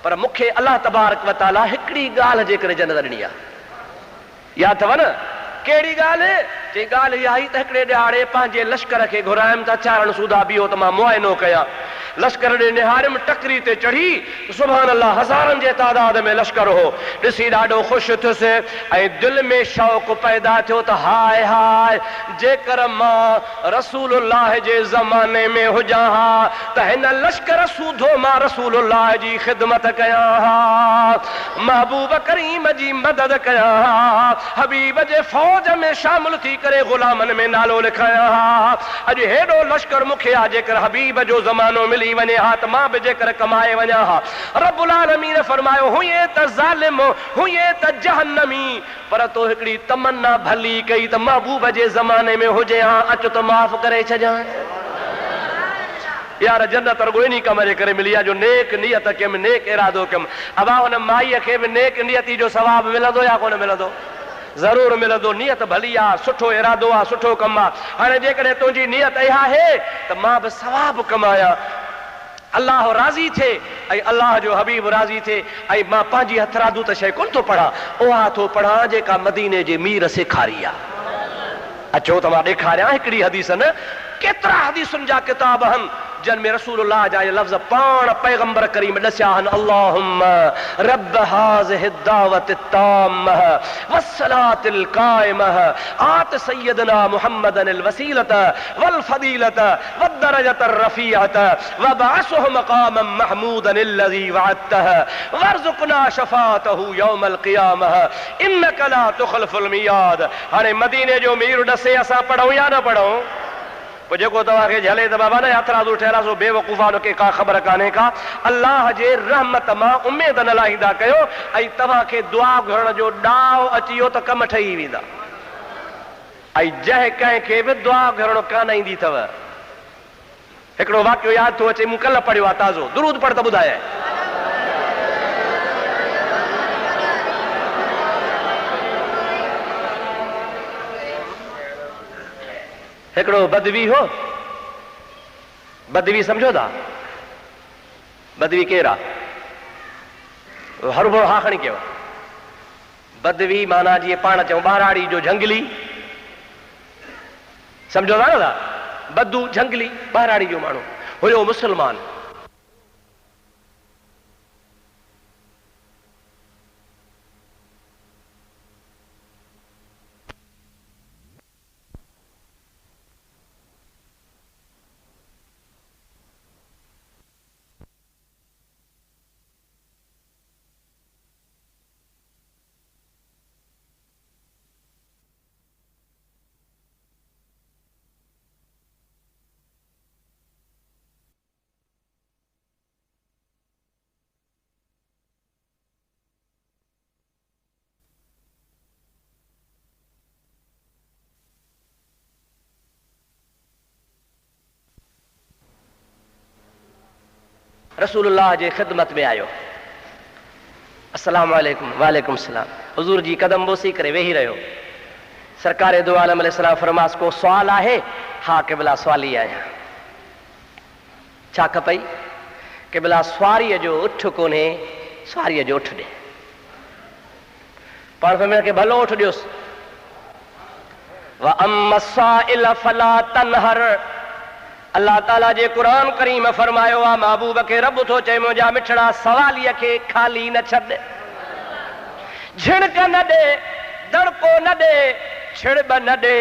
पर मूंखे अलाह तबारक व तआला हिकिड़ी ॻाल्हि जे करे जन्नत ॾिनी आहे। यादि अथव न? कहिड़ी ॻाल्हि? चई ॻाल्हि इहा ई त हिकिड़े ॾिहाड़े पंहिंजे लश्कर खे घुरायमि त चारण सूदा बीहो त मां मुआइनो कयां। लश्कर ॾे निहारियमि, टकरी ते चढ़ी, सुभान अल्लाह, हज़ारनि जे तादाद में लश्कर हो। ॾिसी ॾाढो ख़ुशि थियुसि ऐं दिलि में शौक़ पैदा थियो त हाय हाय, जेकर मां रसूलुल्लाह जे ज़माने में हुजां हा त हिन लश्कर सूधो मां रसूलुल्लाह जी ख़िदमत कयां हा, महबूब करीम जी मदद कयां हा, हबीब जे फौज में शामिल थी करे ग़ुलामनि में नालो लिखायां हा। अॼु हेॾो लश्कर मूंखे आहे, जेकर हबीब जो ज़मानो मिली वञे हा त मां बि जेकर कमाए वञा हा। रब्बुल आलमीन फरमायो, हुए त ज़ालिम, हुए त जहन्नमी, पर तो हिकिड़ी तमन्ना भली कई त महबूब जे ज़माने में हुजे हा, अच त माफ़ करे छॾां। यार जन्नत रुॻो इन कम जे करे मिली आहे जो नेक नियत कयमि, नेक इरादो कयमि। अबा हुन माईअ खे बि नेक नियती जो सवाब मिलंदो या कोन मिलंदो? ज़रूर मिलंदो। नियत भली आहे, सुठो इरादो आहे, सुठो कमु आहे। हाणे जेकॾहिं तुंहिंजी नियत इहा आहे त मां बि सवाब कमायां, अल्लाह राज़ी थिए ऐं अल्लाह जो हबीब राज़ी थिए, ऐं मां पंहिंजी हथरादू त शइ कोन थो पढ़ां, उहा थो पढ़ां जेका मदीने जे मीर सेखारी आहे। अचो त मां ॾेखारियां हिकिड़ी हदीस, न केतिरा हदीसुनि जा किताब आहिनि जिन में रसूलुल्लाह जा लफ़्ज़ पाण पैगंबर करीम ॾसिया आहिनि। अल्लाहुम्मा रब्ब हाज़िहि दावत ताम्मह वस्सलातिल क़ाइमह आत सय्यदना मुहम्मदनिल वसीलत वल फदीलत वद्दरजत रफ़ीअत वबअसहु मक़ामम महमूदनिल्लज़ी वअदतह वरज़ुक़ना शफ़ाअतहु यौमल क़ियामह इन्नक ला तुख़लिफ़ुल मियाद। हाणे मदीने जो मीर ॾसे असां पढ़ूं या न पढ़ूं? पोइ जेको तव्हांखे झले त बाबा न यात्रादू ठहियला सो बेवकूफ़ा, हुनखे का ख़बर कान्हे का। अल्लाह जे रहमत मां उमेद न लाहींदा कयो, ऐं तव्हांखे दुआ घुरण जो ॾाव अची वियो त कम ठही वेंदा। ऐं जंहिं कंहिंखे बि दुआ घुरण कान ईंदी अथव, हिकिड़ो वाक़ियो यादि थो अचे, मूं कल्ह पढ़ियो आहे ताज़ो, दुरूद पढ़ त ॿुधाए। हिकिड़ो बदवी हो, बदवी सम्झो था? बदवी केरु आहे? हर भरो हा खणी कयो। बदवी माना जीअं पाण चऊं ॿाराड़ी जो झंगली, सम्झो था न? बदू झंगली, ॿाराड़ी जो माण्हू हुयो, मुस्लमान। रसूलुल्लाह जे ख़िदमत में आयो। अस्सलाम वालेकुम। वालेकुम सलाम। हुजूर जी कदम बोसी करे वेही रहियो। सरकार दो आलम अलैहिस्सलाम फरमास को सवाल आहे? हा क़िबला सवाली आहियां। छा खपई? क़िबला सवारीअ जो उठ कोन्हे, सवारीअ जो उठ ॾे। पाण फरमायो कि भलो उठ ॾियोसि। व अम्मा साइल फला तनहर। अल्लाह ताला जे क़ुरान करीम फरमायो आहे महबूब खे रब थो चए मुंहिंजा मिठड़ा सवालीअ खे खाली न छॾ, झिणक न ॾे, दड़को न ॾे, छिड़ब न ॾे।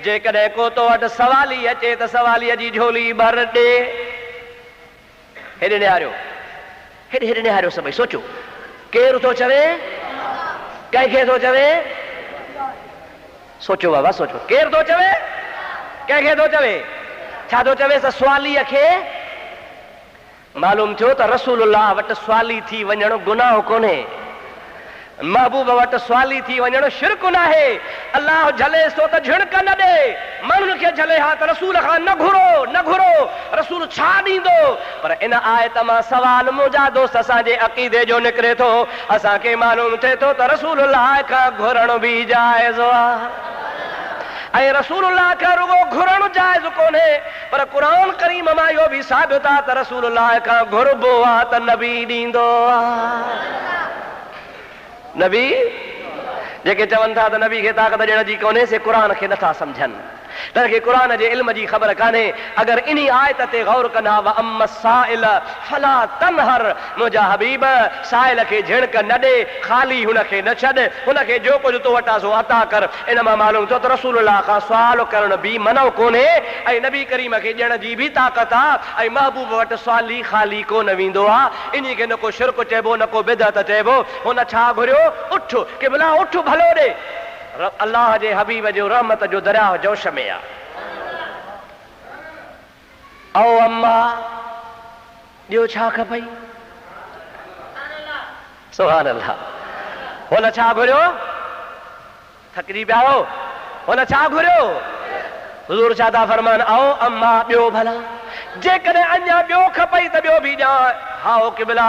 जेकॾहिं को तो वटि सवाली अचे त सवालीअ जी झोली भर ॾे। हेॾे निहारियो, हेॾे निहारियो सभई। सोचो केरु थो चवे, कंहिंखे थो चवे? सोचो बाबा सोचो, केरु थो चवे, कंहिंखे थो चवे? छा थो चवे? सवालीअ खे। मालूम थियो त रसूलुल्लाह वटि सवाली थी वञणु गुनाह कोन्हे, महबूब वटि सवाली थी वञणु शिरक न आहे। अल्लाह झले सो त झिणक न ॾे, माण्हुनि खे झले हा त रसूल खां न घुरो, न घुरो। रसूल छा ॾींदो? पर इन आयत मां सवाल मुंहिंजा दोस्त असांजे अक़ीदे जो निकिरे थो। असांखे मालूम थिए थो त रसूलुल्लाह खां घुरणु बि जाइज़ आहे, ऐं रसूलुल्लाह खां रुगो घुरणु जाइज़ कोन्हे। पर क़ुरान करीम मां इहो बि साबित आहे त रसूलुल्लाह खां घुरबो आहे त नबी ॾींदो आहे। नबी जेके चवनि था त नबी खे ताक़त ॾियण जी कोन्हे, से क़ुरान खे नथा सम्झनि, तंहिंखे क़ुरान जे इल्म जी ख़बर कान्हे। अगरि इन आयत ते गौर कंदा व अम्मा साइल फला तनहर, मुंहिंजा हबीब साइल खे झिणक न ॾे, ख़ाली हुनखे न छॾ, हुनखे जो कुझु तो वटां सो अता कर। इन मां मालूम थियो त रसूलुल्लाह खां सुवाल करण बि मनो कोन्हे, ऐं नबी करीम खे ॾियण जी बि ताक़त आहे, ऐं महबूब वटि सवाली ख़ाली कोन वेंदो आहे। इन खे न को शिरक चइबो, न को बिदअत चइबो। हुन छा घुरियो? उठ क़िबला, उठ भलो ॾे। अल्लाह जे हबीब जो रहमत जो दरिया जोश में आहे। ओ अम्मा ॿियो छा खपई? सुभान अल्लाह। हुन छा घुरियो? थकिजी पिया हो, हुन छा घुरियो? हुजूर छा था फरमान? आओ अम्मा ॿियो भला, जेकॾहिं अञा ॿियो खपई त ॿियो बि ॾियां। हाओ क़िबला,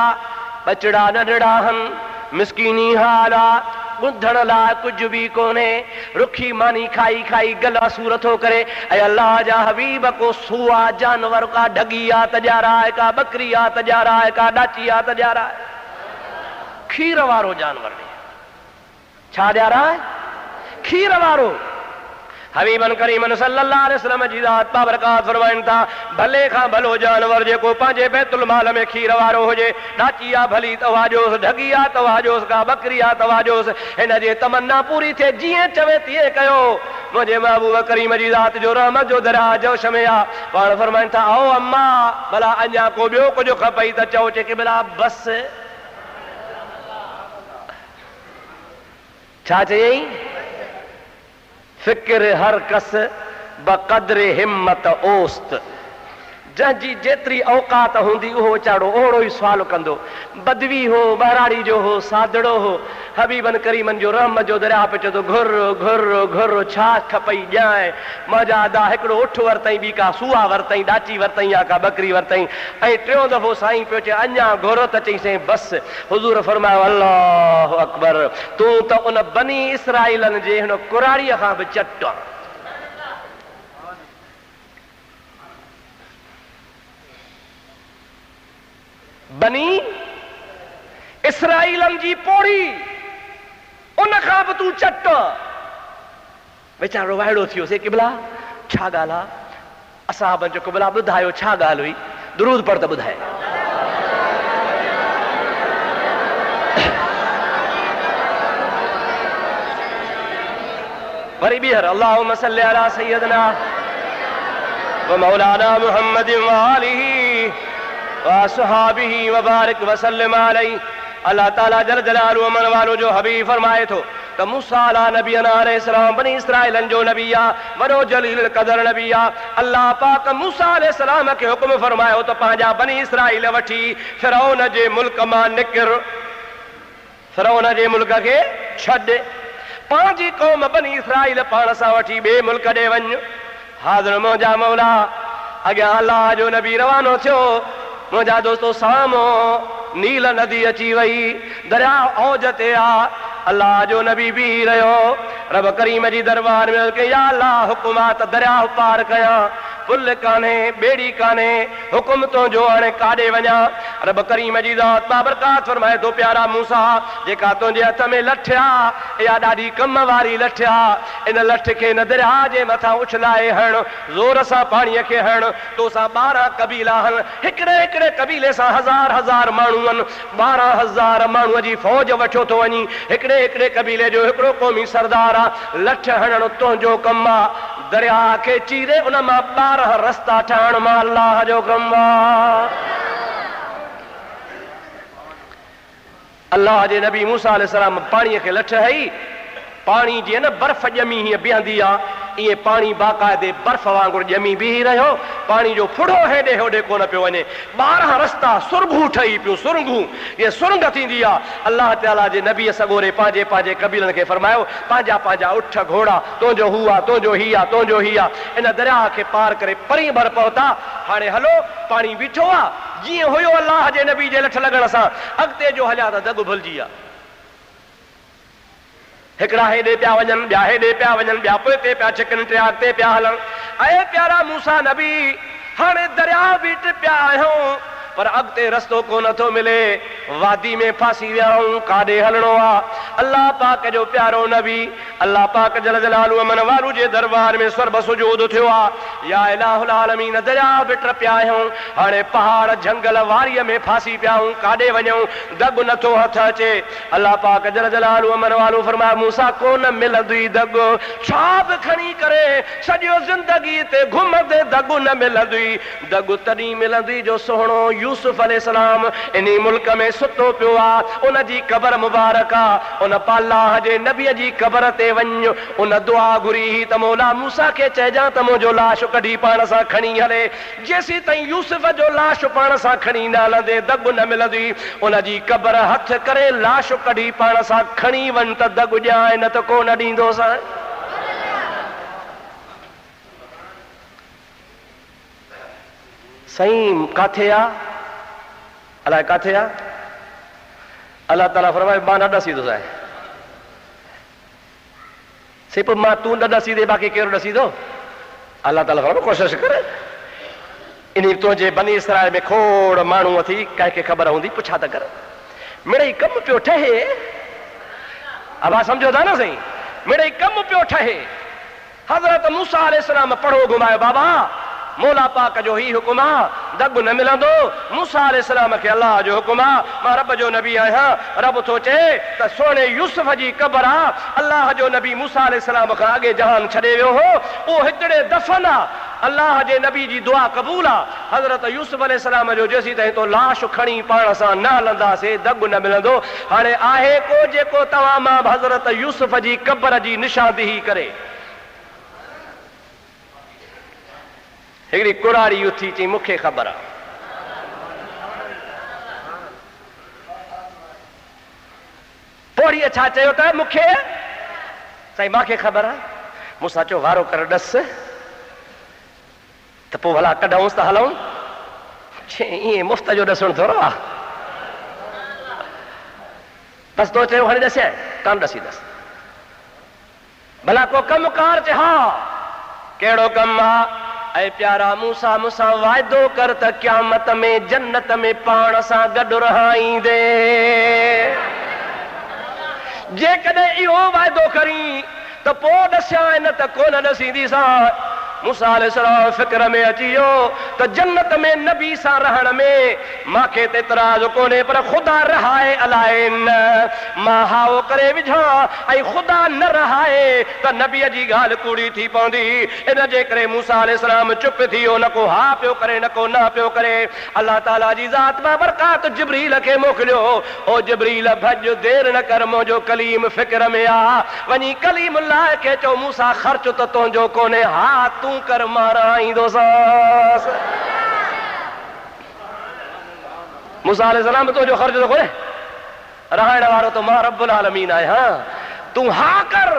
बचड़ा नंढड़ा आहिनि, मिसकीनी हाल आहे, ॿुधण लाइ कुझु बि कोन्हे, रुखी मानी खाई खाई गला सूर थो करे। ऐं अल्लाह जा हबीब को सुआ जानवर, का ढगी आहे त ॼाराए, का बकरी आहे त ॼाराए, का ॾाची आहे त ॼाराए, खीर वारो जानवर छा ॼाराए? खीर वारो। हबीबन करीमन सल्लल्लाहु अलैहि वसल्लम जी ज़ात बाबरकात फरमाइनि था, भले खां भलो जानवर जेको पंहिंजे बैतुल माल में खीर वारो हुजे, ॾाची आहे भली तवाजोस, ढगी आहे तवाजोस, का बकरी आहे तवाजोस, हिन जे तमन्ना पूरी थिए, जीअं चवे तीअं कयो। मुंहिंजे महबूब करीम जी ज़ात जो रहमत जो दरिया जोश में आहे। पाण फरमाइनि था, आओ अम्मा भला अञा को ॿियो कुझु खपई त चओ। चए क़िबला बसि। छा चयईं? फिक्र हर कस बक़द्र हिम्मत ओस्त। जंहिंजी जेतिरी औकात हूंदी उहो वीचारो ओड़ो ई सुवाल कंदो। बदवी हो, बहराड़ी जो हो, सादड़ो हो, हबीबन करीमन जो रहमत जो दरिया पे चए थो, घुर घुर घुर छा खपई ॼाए। मजा अदा हिकिड़ो उठ वरतई, ॿी का सुआ वरतई, ॾाची वरतई, या का बकरी वरतई, ऐं टियों दफ़ो साईं पियो चए अञा घुर त चईं बसि। हुज़ूर फरमायो अल्लाहु अकबर, तूं त उन बनी इसराइलनि जे हुन कुराड़ीअ खां बि चट आहे। बनी इसराइलनि जी पोड़ी, उन खां बि तूं चट। वीचारो वाइड़ो थियो से, क़िबला छा ॻाल्हि आहे? असां जो क़िबला ॿुधायो छा ॻाल्हि हुई? दुरूद पढ़ त ॿुधाए। वरी ॿीहर अल्लाहुम्मा सल्ली अला सय्यदना व मौलाना मुहम्मद व आलिही व सहाबिही व बारिक व सल्लिम अलैहि। अल्लाह ताला जल जलालुहु मन वालो जो हबीब फरमाए थो त मूसा नबी अलैहिस्सलाम बनी इसराइलन जो नबी आहे, वॾो जलील क़दर नबी आहे। अल्लाह पाक मूसा अलैहिस्सलाम खे हुक्म फरमायो त पंहिंजा बनी इसराइल वठी फिरौन जे मुल्क मां निकिर, फिरौन जे मुल्क खे छॾ, पंहिंजी क़ौम बनी इसराइल पाण सां वठी ॿिए मुल्क ॾे वञ। हाज़िर मुंहिंजा मौला, अॻियां अल्लाह जो नबी रवानो थियो, मुझा दोस्तों सामो नील नदी अची वई दरिया औज ते आ अल्लाह जो नबी भी रहो रब करीम जी दरबार में के या अल्लाह हुकुमा त दरिया पार कया पुल काने बेड़ी काने हुकुम तो जो हाणे काॾे वञा रब करीम जी ज़ात बाबरकात फरमाए तो प्यारा मूसा जेका तुंहिंजे हथ में लठ आ इहा ॾाढी कम वारी लठ आ इन लठ खे न दरिया जे मथां उछलाए हण ज़ोर सां पाणीअ खे हण तोसां 12 कबीला हन हिकिड़े हिकिड़े कबीले सां हज़ार हज़ार माण्हू आहिनि 12,000 माण्हूअ जी फौज वठो थो वञी हिकिड़े हिकिड़े कबीले जो हिकिड़ो क़ौमी सरदार आहे लठ हणण तुंहिंजो कमु आहे दरिया खे चीरे उन मां 12 रस्ता ठाहिण मां अल्लाह जो कमु आहे अल्लाह जे नबी मूसा अलैहिस्सलाम पाणीअ खे लठ हई पाणी जीअं न बर्फ़ ॼमी हीअं बीहंदी आहे इहे पाणी बाक़ाइदे बर्फ़ वांगुरु ॼमी बीही रहियो पाणी जो फुड़ो हेॾे होॾे कोन पियो वञे 12 रस्ता सुरंगूं ठही पियूं सुरंगूं इहे सुरंग थींदी आहे अल्लाह ताला जे नबीअ सॻोरे पंहिंजे पंहिंजे कबीलनि खे फरमायो पंहिंजा पंहिंजा उठ घोड़ा तुंहिंजो हू आहे तुंहिंजो ही आहे तुंहिंजो ही आहे इन दरिया खे पार करे परी भर पहुता हाणे हलो पाणी बीठो आहे जीअं हुयो अल्लाह जे नबी जे लठ लॻण सां अॻिते जो हलिया त दग भुलिजी विया हिकिड़ा हेॾे पिया वञनि ॿिया हेॾे पिया वञनि ॿिया पोइ ते पिया छिकनि टिया अॻिते पिया हलनि ऐं प्यारा मूसा नबी हाणे दरिया बीठ पिया आहियूं पर अॻिते रस्तो कोन थो मिले वादी में फासी विया आहियूं काॾे हलणो आहे अल्लाह पाक जो प्यारो नबी अल्लाह पाक जल जलालु अमन वारू जे दरबार में सर्ब सुजूद थियो आहे या इलाहुल आलमीन दरिया बीठ पिया आहियूं हाणे पहाड़ झंगल वारीअ में फासी पिया आहियूं काॾे वञूं दग नथो हथ अचे अल्लाह पाक जल जलालु अमन वारू फरमाया मूसा कोन मिलंदी दग छा बि खणी करे सॼो ज़िंदगी ते घुमंदे दग न मिलंदी दग तॾहिं मिलंदी जो सुहिणो यूसुफ अलैहिस्सलाम इन्ही मुल्क में सुतो पियो आहे उन जी क़बर मुबारक आहे उन अल्लाह जे नबीअ जी क़बर ते वञ उन दुआ घुरी त मौला मूसा खे चइजां त मुंहिंजो लाश कढी पाण सां खणी हले जेसीं ताईं यूसुफ जो लाश पाण सां खणी न हलंदे दग न मिलंदी उन जी क़बर हथ करे लाश कढी पाण सां खणी वञ त दग ॼाए न त कोन ॾींदोसां सही काथे आहे अलाए काथे आहे अल्लाह ताला फरमाए मां न ॾसींदुसि सिर्फ़ु मां तूं न ॾसींदे बाक़ी कहिड़ो ॾसींदो अल्लाह ताला फरमाए कोशिश कर इन तुंहिंजे बनी इसराइल में खोड़ माण्हू थी कंहिंखे ख़बर हूंदी पुछा त कर मिड़ई कमु पियो ठहे अब सम्झो था न साईं मिड़ई कमु पियो ठहे हज़रत मूसा अलैहिस्सलाम पढ़ो घुमायो बाबा मौला पाक जो ही हुकुम आहे दग न मिलंदो मूसा अलैहिस्सलाम खे अल्लाह जो हुकुम आहे मां रब जो नबी आहियां रब थो चए त सोने यूसुफ जी क़बर आहे अल्लाह जो नबी मूसा अलैहिस्सलाम खां अॻे जहान छॾे वियो हो उहो हिकिड़े दफ़न आहे अल्लाह जे नबी जी दुआ क़बूल आहे हज़रत यूसुफ अलैहिस्सलाम जो जेसीं ताईं तो लाश खणी पाण सां न हलंदासीं दग न मिलंदो हाणे आहे को जेको तव्हां मां हज़रत यूसुफ जी क़बर जी निशानदेही करे हिकिड़ी कुरारी उथी चई मूंखे ख़बर आहे पोड़ीअ छा चयो त मूंखे साईं मूंखे ख़बर आहे मूंसां चयो वारो कर ॾस त पोइ भला कढूंसि त हलूं ईअं मुफ़्त जो ॾसणु थोरो आहे बसि तो चयो हाणे ॾसे कान ॾसींदसि भला को कमु कार चए हा कहिड़ो कमु आहे ऐं प्यारा मूसा मूंसां वाइदो कर त क़यामत में जन्नत में पाण सां गॾु रहाईंदे जेकॾहिं इहो वाइदो करी त पोइ ॾसियां न त कोन ॾसींदीसां मूसा अलैहिस्सलाम फिक्र में अची वियो त जन्नत में नबी सां रहण में मूंखे त एतिराज़ कोन्हे पर ख़ुदा रहाए अलाए न मां हाओ करे विझां ऐं ख़ुदा न रहाए त नबीअ जी ॻाल्हि कूड़ी थी पवंदी इन जे करे मूसा अलैहिस्सलाम चुप थी वियो न को हा पियो करे न को न पियो करे अल्लाह ताला जी ज़ात बाबरकात जिब्रील खे मोकिलियो ओ जिब्रील भॼ देर न कर मुंहिंजो कलीम फिक्र में आ वञी कलीम लाइ खे चओ मूसा ख़र्च त तुंहिंजो कोन्हे हा तूं कर मारा ईंदोसांस मूसा अलैहिस्सलाम तुंहिंजो ख़र्च त कोन्हे रहण वारो तो मां रब्बुल आलमीन आहियां तूं हा कर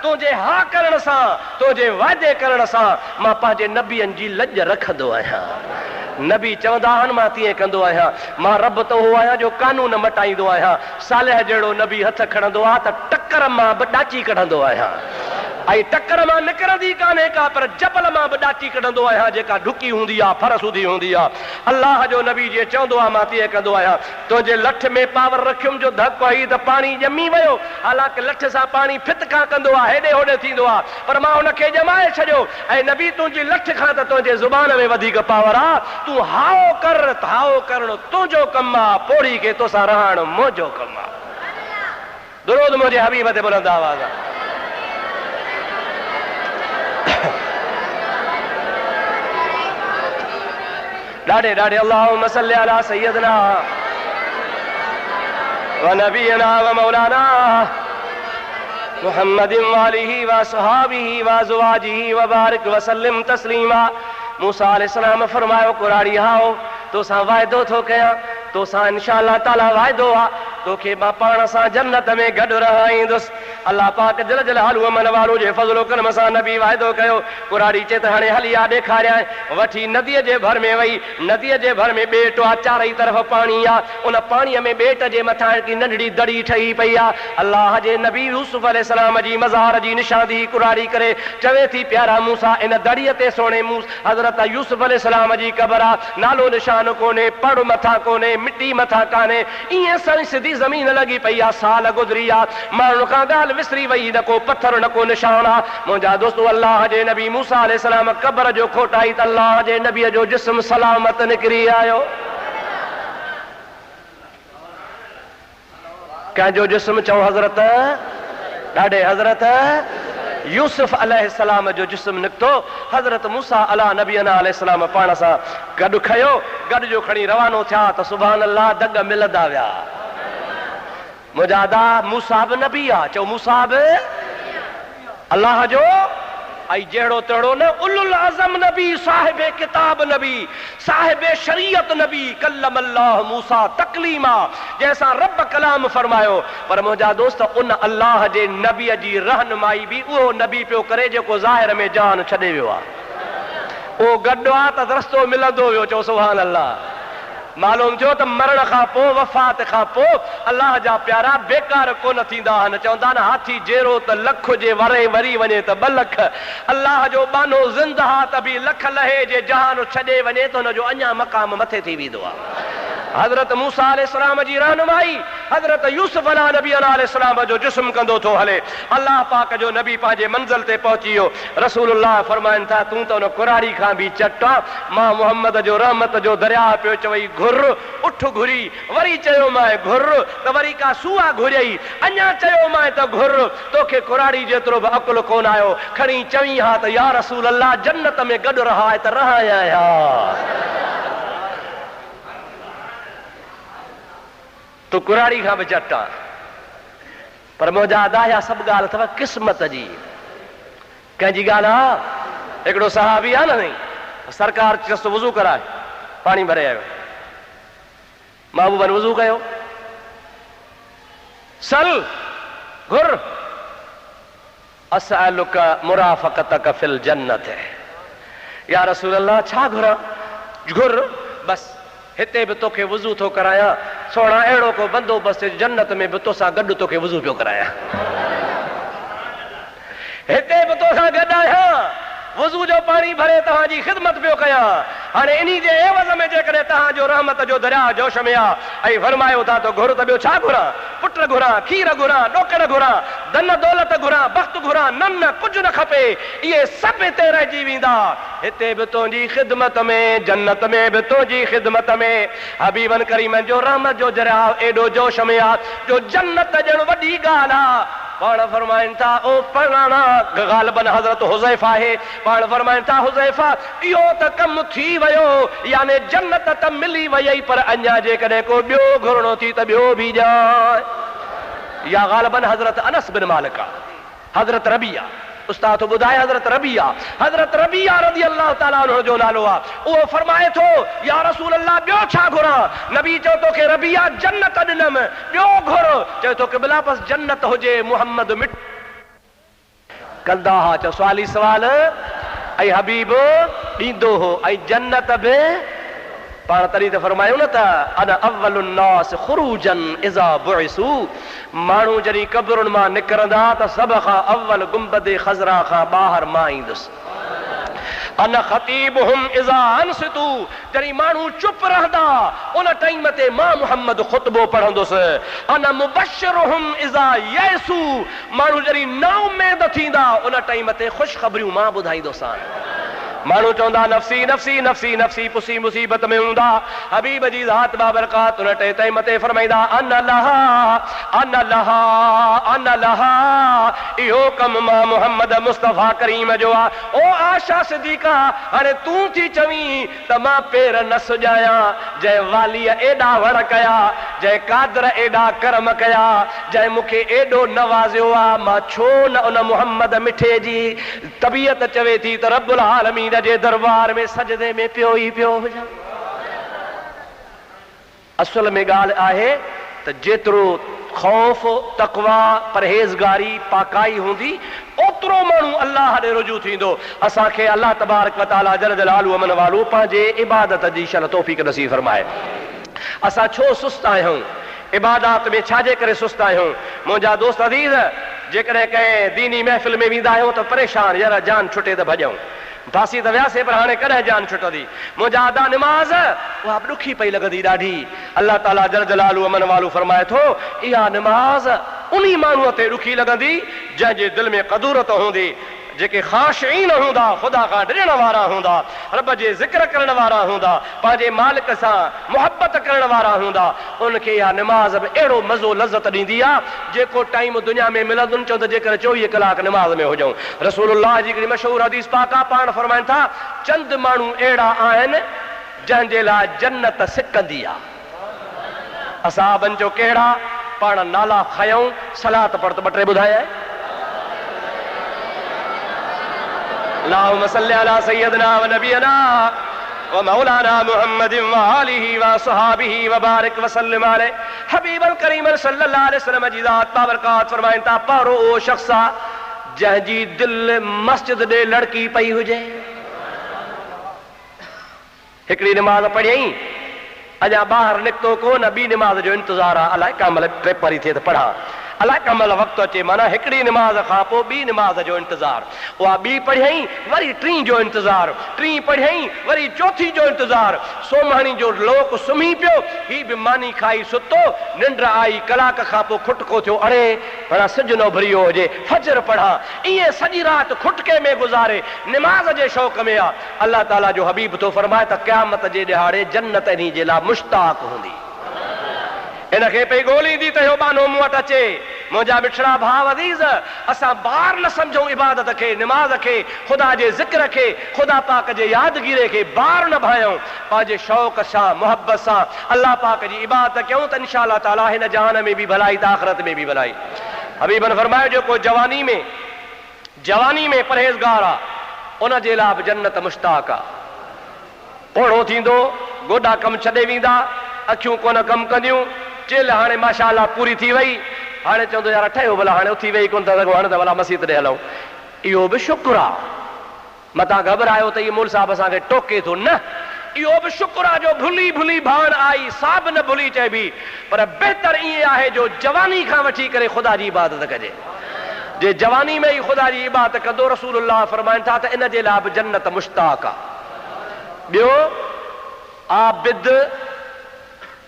तुंहिंजे हा करण सां तुंहिंजे वाइदे करण सां मां पंहिंजे नबियनि जी लॼ रखंदो आहियां नबी चवंदा आहिनि मां तीअं कंदो आहियां, मां रब त उहो आहियां जो कानून मटाईंदो आहियां। सालेह जहिड़ो नबी हथ खणंदो आहे त टकर मां बि ॾाची कढंदो आहियां, ऐं टकर मां निकिरंदी कान्हे का, पर जबल मां बि ॾाची कढंदो आहियां जेका ढुकी हूंदी आहे, फरस हूंदी हूंदी आहे। अलाह जो नबी जीअं चवंदो आहे मां तीअं कंदो आहियां। तुंहिंजे लठ में पावर रखियुमि जो धक आई त पाणी ॼमी वियो, हालांकि लठ सां पाणी फितका कंदो आहे, हेॾे होॾे थींदो आहे, पर मां हुनखे ॼमाए छॾियो। ऐं नबी तुंहिंजी लठ खां त तुंहिंजे ज़ुबान में वधीक पावर आहे। तूं हाओ कर त हाओ करणु तुंहिंजो कमु आहे, पोड़ी खे तोसां रहणु मुंहिंजो कमु आहे। दुरूद मुंहिंजे हबीब ते बुलंद आवाज़ आहे। ॾाढे ॾाढे अल्लाहुम्म सल्ली अला सय्यदना व नबीना व मौलाना मुहम्मदिन व आलिहि व सहाबिहि व अज़वाजिहि व बारिक व सल्लिम तस्लीमा। मूसा अलैहिस्सलाम फरमायो, कुराड़ी हाओ तोसां वाइदो थो कयां, तोसां इंशाअल्लाह ताला वाइदो आहे तोखे मां पाण सां जन्नत में गॾु रहाईंदुसि। अल्लाह पाक जल जलालु अमन वारो जे फज़लो करम सां नबी वाइदो कयो। कुराड़ी चए त हाणे हली आ ॾेखारियां, वठी नदीअ जे भर में वई। नदीअ जे भर में ॿेट आहे, चारई तरफ़ पाणी आहे, उन पाणीअ में ॿेट जे मथां हिकिड़ी नंढड़ी दड़ी ठही पई आहे। अल्लाह जे नबी यूसुफ अलैहिस्सलाम जी मज़ार जी निशानी कुराड़ी करे चवे थी, प्यारा मूसा इन दड़ीअ ते सोणे हज़रत यूसुफ अलैहिस्सलाम जी क़बर आहे, नालो निशान कोन्हे, पड़ मथां कोन्हे, मिटी मथां कान्हे, ईअं साईं सिधी ज़मीन लॻी पई आहे। साल गुज़री आहे, माण्हुनि खां ॻाल्हि विसरी वई, न को पत्थर न को निशान आहे। मुंहिंजा दोस्तो, अल्लाह जे नबी मूसा अलैहिस्सलाम क़बर जो खोटाई त अल्लाह जे नबीअ जो जिस्म सलामत निकिरी आयो। कंहिंजो जिस्म चऊं हज़रत, ॾाढे हज़रत यूसुफ अलैहिस्सलाम जो जिस्म निकितो। हज़रत मूसा अला नबीना अलैहिस्सलाम पाण सां गॾु खयो, गॾु जो खणी रवानो थिया त सुभान अल्लाह दग मिलंदा विया। मुंहिंजा दा मूसा बि नबी आहे, चओ मूसा बि अल्लाह जो, ऐं जहिड़ो तहिड़ो न उलुल अज़म नबी, साहिब किताब नबी, साहिब शरीयत नबी, कल्लम अल्लाह मूसा तकलीमा, जैसा रब कलाम फरमायो। पर मुंहिंजा दोस्त, उन अल्लाह जे नबीअ जी रहनुमाई बि उहो नबी पियो करे जेको ज़ाहिर में जान छॾे वियो आहे। उहो गॾु आहे त रस्तो मिलंदो वियो, चओ सुभान अल्लाह। मालूम थियो त मरण खां पोइ, वफ़ात खां पोइ अल्लाह जा प्यारा बेकार कोन थींदा आहिनि। चवंदा आहिनि हाथी जेरो त लख जे वरे वरी वञे त 2 लख, अल्लाह जो बानो ज़िंदह त बि लख लहे जे जहान छॾे वञे त हुनजो अञा मक़ाम मथे थी वेंदो आहे। हज़रत मूसा अलैहिस्सलाम जी रहनुमाई हज़रत यूसुफ नबी अलैहिस्सलाम जो जिस्म कंदो थो हले। अल्लाह पाक जो नबी पंहिंजे मंज़िल ते पहुची वियो। रसूलुल्लाह फरमाइनि था, तूं त उन कुराड़ी खां बि चट आहे, मां मोहम्मद जो रहमत जो दरिया पियो चवई घुर, उठ घुरी, वरी चयो मां घुर त वरी का सुआ घुरियई, अञा चयो मां त घुर, तोखे कुराड़ी जेतिरो बि अकुल कोन आयो, खणी चवी हा त या रसूल अल्लाह जन्नत में गॾु रहाए त रहाया आहियां। तूं कुराड़ी खां बि चट आहे, पर मुंहिंजा अदाया सभु ॻाल्हि अथव क़िस्मत जी। कंहिंजी ॻाल्हि आहे, हिकिड़ो सहाबी आहे न, सरकार चयसि वज़ू कराए, पाणी भरे आयो, महबूबन वज़ू कयो, सल घुर, असअलुक मुराफ़क़तक फिल जन्नत, या रसूल अल्लाह छा घुरां? घुर बस, हिते बि तोखे वज़ू थो करायां, सोना अहिड़ो को बंदोबस्तु जन्नत में बि तोसां गॾु तोखे वज़ू पियो करायां, हिते बि तोसां गॾु आहियां, वज़ू जो पाणी भरे तव्हांजी ख़िदमत पियो कयां। हाणे इन्ही जे एवज़ में जेकॾहिं तव्हांजो रहमत जो दरिया जोश में आहे ऐं फरमायो था त घुर त ॿियो छा घुरां? पुट घुरां, खीर घुरां, ॾोकड़ घुरां, धन दौलत घुरां, बख़्त घुरां, न कुझु न खपे, इहे सभु हिते रहिजी वेंदा। हिते बि तुंहिंजी ख़िदमत में, जन्नत में बि तुंहिंजी ख़िदमत में। हबीबन करीमन जो रहमत जो दरिया एॾो जोश में आहे जो जन्नत ॼण वॾी ॻाल्हि आहे। पाण फरमाइनि था, ओ पढ़ाना ग़ालिबन हज़रत हुज़ैफ़ा आहे, पाण फरमाइनि था हुज़ैफ़ा इहो त कमु थी वियो, यानी जन्नत त मिली वई, पर अञा जेकॾहिं को ॿियो घुरणो थी त ॿियो बि ॼाए। या ग़ालिबन हज़रत अनस बिन मालिक आहे, हज़रत रबिया उस्ताद ॿुधाए, हज़रत रबिया रज़ी अल्लाह ताला अन्हु जो नालो आहे। उहो फरमाए थो, या रसूल अल्लाह ॿियो छा घुरां? नबी चयो तोखे रबिया जन्नत ॾिनमि, ॿियो घुर? चयो तो क़िबला बस जन्नत हुजे, मुहम्मद मिट कंदा हा। चयो सुवाली सवाल, ऐं हबीब ॾींदो हो, ऐं जन्नत बि पाण तरी त फरमायो न त अना अव्वलुन नास खुरूजन इज़ा बुइसू, माण्हू जॾहिं क़ब्रुनि मां निकिरंदा त सभ खां अव्वल गुंबद ख़ज़रा खां ॿाहिरि मां ईंदुसि। अना ख़तीबुहुम इज़ा अनसितू, जॾहिं माण्हू चुप रहंदा उन टाइम ते मां मुहम्मद ख़ुतबो पढ़ंदुसि। अना मुबश्शिरुहुम इज़ा यसू, माण्हू जॾहिं नाउमेद थींदा उन टाइम ते ख़ुशख़बरियूं मां ॿुधाईंदोसां। माण्हू चवंदा नफ़्सी नफ़्सी नफ़्सी नफ़्सी, पुसी मुसीबत में हूंदा, हबीब जी ज़ात बाबरकात उन टाइम ते फरमाईंदा अन लहा अन लहा अन लहा, इहो कमु मां मुहम्मद मुस्तफ़ा करीम जो आहे। ओ आशा सिद्दीक़ा, हाणे तूं थी चवीं त मां पेर न सुॼायां, जंहिं वालीअ एॾा वण कया, जंहिं कादर एॾा करम कया, जंहिं मूंखे एॾो नवाज़ियो आहे, मां छो न उन मुहम्मद मिठे जी तबीयत चवे थी त रब्बुल आलमीन जे दरबार में सजदे में पियो ई पियो हुजां। असल में ॻाल्हि आहे त जेतिरो ख़ौफ़ तक़वा परहेज़गारी पाकाई हूंदी ओतिरो माण्हू अल्लाह ॾे रुजू थींदो। असांखे अल्लाह तबारक व तआला जल जलालहु व मन वालो पंहिंजे इबादत जी शन तौफ़ीक़ नसीब फरमाए। असां छो सुस्त आहियूं, इबादत में छाजे करे सुस्त आहियूं? मुंहिंजा दोस्त अज़ीज़, जेकॾहिं कंहिं दीनी महफ़िल में वेंदा आहियूं त परेशान, यार जान छुटे त भॼूं, फांसी त वियासीं पर हाणे कॾहिं जान छुटंदी। मुंहिंजा अदा निमाज़ उहा बि ॾुखी पई लॻंदी ॾाढी। अल्लाह ताला जल जलालहु व मन वालो फरमाए थो इहा निमाज़ उन माण्हूअ ते ॾुखी लॻंदी जंहिंजे दिलि में क़दूरत हूंदी, जेके ख़ाशिईन हूंदा, ख़ुदा खां ॾियण वारा हूंदा, रब जे ज़िक्र करण वारा हूंदा, पंहिंजे मालिक सां मुहबत करण वारा हूंदा, उनखे इहा निमाज़ बि अहिड़ो मज़ो लज़त ॾींदी आहे जेको टाइम दुनिया में मिलंदुनि। चओ त जेकर 24 कलाक निमाज़ में हुजऊं। रसूलुल्लाह जी हिकिड़ी मशहूर हदीस पाक आहे, पाण फरमाइनि था चंद माण्हू अहिड़ा आहिनि जंहिंजे लाइ जन्नत सिकंदी आहे। असाबनि जो कहिड़ा, पाण नाला खयूं, सलात पढ़ त 2-3 ॿुधाए। अल्लाहुम्मा सल्लि अला सय्यदना व नबियना व मौलाना मुहम्मदिन व आलिहि व असहाबिहि व बारिक व सल्लिम अलैहि। हबीबुल करीम सल्लल्लाहु अलैहि वसल्लम जी ज़ात बाबरकात फरमाइनि था पहिरो उहो शख़्स आहे जंहिंजी दिलि मस्जिद ॾे लड़की पई हुजे। हिकिड़ी निमाज़ पढ़ियईं, अञा ॿाहिरि निकितो कोन, ॿी निमाज़ जो इंतज़ारु आहे, अलाए कंहिं महिल पेपर थिए त पढ़ां, अलाए कंहिं महिल वक़्तु अचे, माना हिकिड़ी निमाज़ खां पोइ ॿी निमाज़ जो इंतज़ारु। उहा ॿी पढ़ियईं, वरी 3 जो इंतज़ारु, 3 पढ़ियईं, वरी 4 जो इंतज़ारु। सोमाणी जो लोक सुम्ही पियो, हीअ बि मानी खाई सुतो, निंड आई, कलाक खां पोइ खुटको थियो, अड़े भला सिज न उभरियो हुजे, फजर पढ़ां, ईअं सॼी राति खुटके में गुज़ारे, निमाज़ जे शौक़ में आहे। अल्लाह ताला जो हबीब थो फरमाए त क़यामत जे ॾिहाड़े जन्नत इन्ही जे लाइ मुश्ताक़ हूंदी। इनखे पई ॻोल्हींदी त इहो बानो मूं वटि अचे। मुंहिंजा मिठड़ा भाउ अज़ीज़, असां ॿार न सम्झूं इबादत खे, निमाज़ खे, ख़ुदा जे ज़िक्र खे, ख़ुदा पाक जे यादगिरी खे ॿार न भायूं। पंहिंजे शौक़ सां मुहबत सां अल्लाह पाक जी इबादत कयूं त इंशा अल्लाह ताला हिन जहान में बि भलाई त आख़िरत में बि भलाई। हबीबन फरमायो जेको जवानी में परहेज़गार आहे उन जे लाइ बि जन्नत मुश्ताक़ आहे। ओढ़ो थींदो, गोॾा कमु छॾे वेंदा, अखियूं कोन कमु कंदियूं, चिल हाणे माशाअल्लाह पूरी थी वई, हाणे चवंदो यार ठहियो भला, हाणे उथी वेही कोन था सघूं, हाणे त भला मस्जिद ॾे हलूं। इहो बि शुक्र आहे, मथां घबरायो त इहो मुल साहिब असांखे टोके थो, न, इहो बि शुक्र आहे जो भुली भुली भाण आई, साब न भुली चइबी। पर बहितर ईअं आहे जो जवानी खां वठी करे ख़ुदा जी इबादत कजे। जे जवानी में ई ख़ुदा जी इबादत कंदो, रसूलुल्लाह फरमाइनि था त इन जे लाइ बि जन्नत मुश्ताक़ आहे। ॿियो आबिद,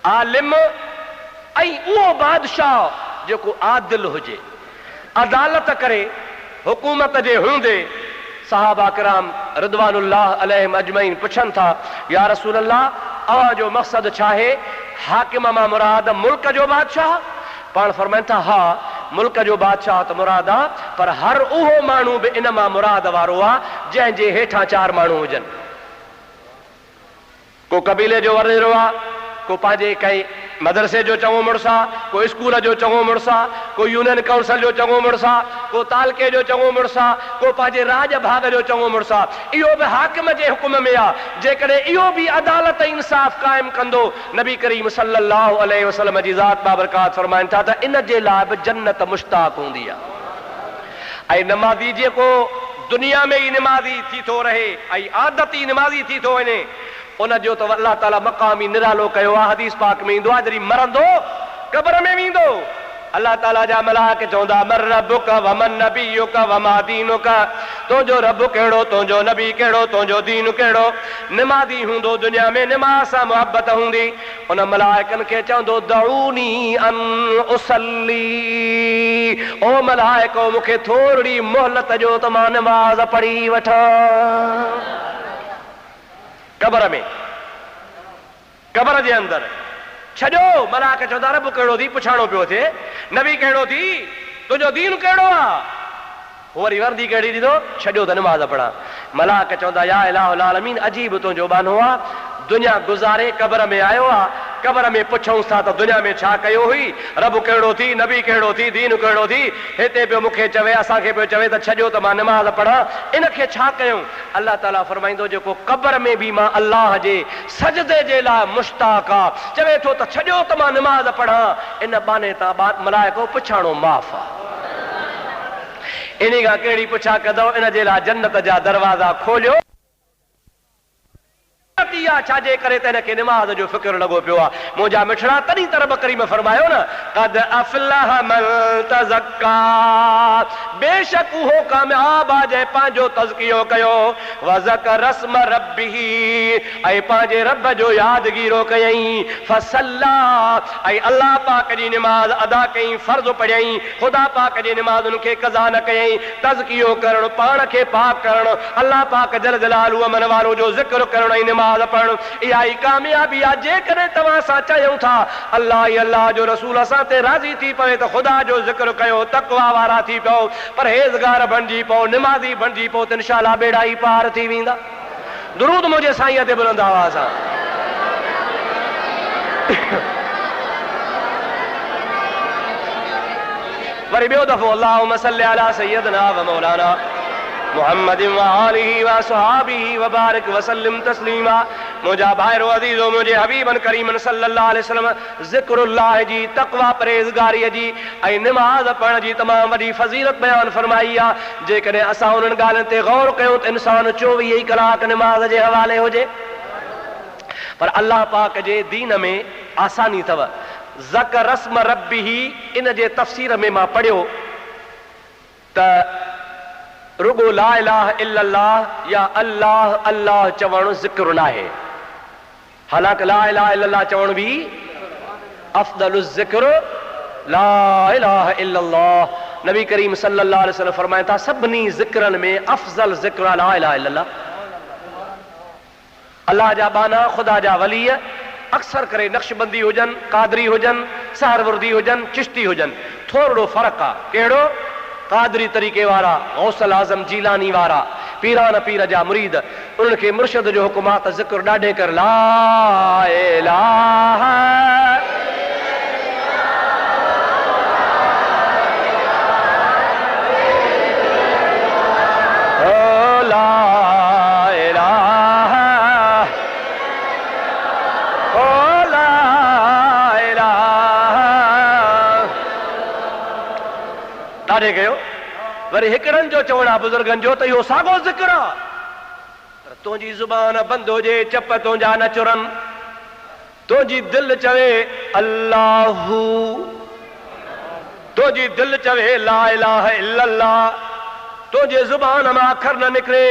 आलिम ऐं उहो बादशाह जेको आदिल हुजे, अदालत करे हुकूमत जे हूंदे। सहाबा किराम रिदवानुल्लाह अलैहिम अजमईन पुछनि था या रसूल अल्लाह, अव्हां जो मक़सद छा आहे? हाकिम मां मुराद मुल्क जो बादशाह? पाण फरमाइनि था हा, मुल्क जो बादशाह त मुराद आहे, पर हर उहो माण्हू बि इन मां मुराद वारो आहे जंहिंजे हेठां 4 माण्हू हुजनि। को कबीले जो वॾेरो आहे, को पंहिंजे कंहिं मदरसे जो चङो मुड़ुसु आहे, को स्कूल जो चङो मुड़ुसु आहे, को यूनियन काउंसिल जो चङो मुड़ुसु आहे, को तालके जो चङो मुड़ुसु आहे, को पंहिंजे राज भाग जो चङो मुड़ुसु आहे। इहो बि हाकिम जे हुकुम में आहे। जेकॾहिं इहो बि अदालत इंसाफ़ क़ाइमु कंदो, नबी करीम सल्लल्लाहु अलैहि वसल्लम जी ज़ात बाबरकात फरमाइनि था त इन जे लाइ बि जन्नत मुश्ताक़ हूंदी आहे। ऐं नमाज़ी जेको दुनिया में ई निमाज़ी थी थो रहे ऐं आदती निमाज़ी थी थो वञे, उन जो तो अल्लाह ताला मक़ाम ई निरालो कयो आहे। हदीस पाक में ईंदो आहे जॾहिं मरंदो क़ब्र में वेंदो अल्लाह ताला जा मलाइका चवंदा मर रब्बुका व मन नबियुका व मा दीनुका, तुंहिंजो रब कहिड़ो, तुंहिंजो नबी कहिड़ो, तुंहिंजो दीन कहिड़ो। निमाज़ी हूंदो दुनिया में, निमाज़ सां मुहबत हूंदी। उन मलाइकनि खे चवंदो दऊनी अन उसल्ली, ओ मलाइको मूंखे थोरी मोहलत ॾियो त मां निमाज़ पढ़ी वठां। क़ब्र में, क़ब्र जे अंदरि छॾो। मलाइका चवंदा रब कहिड़ो थी, पुछाणो पियो थिए, नबी कहिड़ो थी, तुंहिंजो दीन कहिड़ो आहे। वरी वर्दी कहिड़ी ॾींदो, छॾियो त नमाज़ पढ़ा। मलाइका चवंदा या इलाहुल आलमीन अजीब तुंहिंजो बानो आहे, दुनिया गुज़ारे क़ब्र में आयो आहे, क़ब्र में पुछऊं था त दुनिया में छा कयो हुई, रब कहिड़ो थी, नबी कहिड़ो थी, दीन कहिड़ो थी। हिते पियो मूंखे चवे, असांखे पियो चवे त छॾियो त मां नमाज़ पढ़ा, इनखे छा कयूं। अल्लाह ताला फरमाईंदो जेको क़ब्र में बि मां अल्लाह जे सजदे जे लाइ मुश्ताक आहे, चवे थो त छॾियो त मां नमाज़ पढ़ा, इन बाने तां मलाइको पुछाणो माफ़ आहे। इन खां कहिड़ी पुछा कंदो, इन जे लाइ जन्नत जा दरवाज़ा खोलियो। छाजे करे त हिनखे निमाज़ जो फिक्र लॻो पियो आहे। मुंहिंजा मिठड़ा तॾहिं त रब करीम फरमायो न क़द अफ़लह मन तज़क्का, बेशक उहो कामयाब आहे जंहिं पंहिंजो तज़कियो कयो, व ज़कर रस्म रब्बिही, ऐं पंहिंजे रब जो यादगीरो कयईं, फसल्ला, ऐं अल्लाह पाक जी निमाज़ अदा कयईं, फर्ज़ पढ़ियईं, ख़ुदा पाक जी निमाज़ उनखे क़ज़ा न कयईं। तज़कियो करणु, पाण खे पाक करणु, अल्लाह पाक जल जलालु अमन वारो जो ज़िक्र करणु ऐं निमाज़ पढ़णु, इहा ई कामयाबी आहे। जेकॾहिं तव्हां सां चयूं था अल्लाह ई अल्लाह जो रसूल असां ते राज़ी थी पवे त ख़ुदा जो ज़िक्र कयो, तक़वा वारा थी पओ, परहेज़गार बणिजी पओ, निमाज़ी बणिजी पओ, त इंशाअल्लाह बेड़ा ई पार थी वेंदा। दुरूद मुंहिंजे साईं ते बुलंद आवाज़ सां। वरी ॿियो दफ़ो अल्लाहुम्मा सल्लि अला सय्यदना व मौलाना मुहम्मद व आलिहि व असहाबिहि व बारिक व सल्लिम तस्लीमा। मुंहिंजा भाइरो अज़ीज़ो, मुंहिंजे हबीबन करीमन सल्लल्लाहु अलैहि वसल्लम ज़िक्रुल्लाह जी, तक़वा परहेज़गारीअ जी ऐं निमाज़ पढ़ण जी तमामु वॾी फ़ज़ीलत बयानु फ़रमाई आहे। जेकॾहिं असां उन्हनि ॻाल्हियुनि ते गौर कयूं त इंसानु 24 ई कलाक निमाज़ जे हवाले हुजे। पर अल्लाह पाक जे दीन में आसानी अथव। ज़कर रस्म रब्बिही, इन जे तफ़सीर में मां पढ़ियो त रुगो ला इलाहा इल्लल्लाह या अल्लाह अल्लाह चवणु ज़िक्र न आहे। हालांकि ला इलाहा इल्लल्लाह चवण बि अफ़दलु ज़िक्र ला इलाहा इल्लल्लाह। नबी करीम सल्लल्लाहु अलैहि वसल्लम फरमाइनि था सभिनी ज़िक्रनि में अफ़ज़ल ज़िक्र ला इलाहा इल्लल्लाह। अल्लाह जा बाना, ख़ुदा जा वली अक्सर करे नक्शबंदी हुजनि, कादरी हुजनि, सहरवर्दी हुजनि, चिश्ती हुजनि, थोरो फ़र्क़ु आहे। कहिड़ो? कादरी तरीक़े वारा, गौसल आज़म जीलानी वारा, पीरान पीर जा मुरीद, उन्हनि खे मुर्शिद जो हुकुम आहे त ज़िक्र ॾाढे कर ला इलाहा ॾाढे कयो। वरी हिकिड़नि जो चवणु आहे बुज़ुर्गनि जो त इहो साॻियो ज़िक्र आहे, पर तुंहिंजी ज़ुबान बंदि हुजे, चप तुंहिंजा न चुरनि, तुंहिंजी दिलि चवे अल्लाहु, तुंहिंजी दिलि चवे ला इलाहा इल्लल्लाह, तुंहिंजे ज़ुबान मां अखर न निकिरे,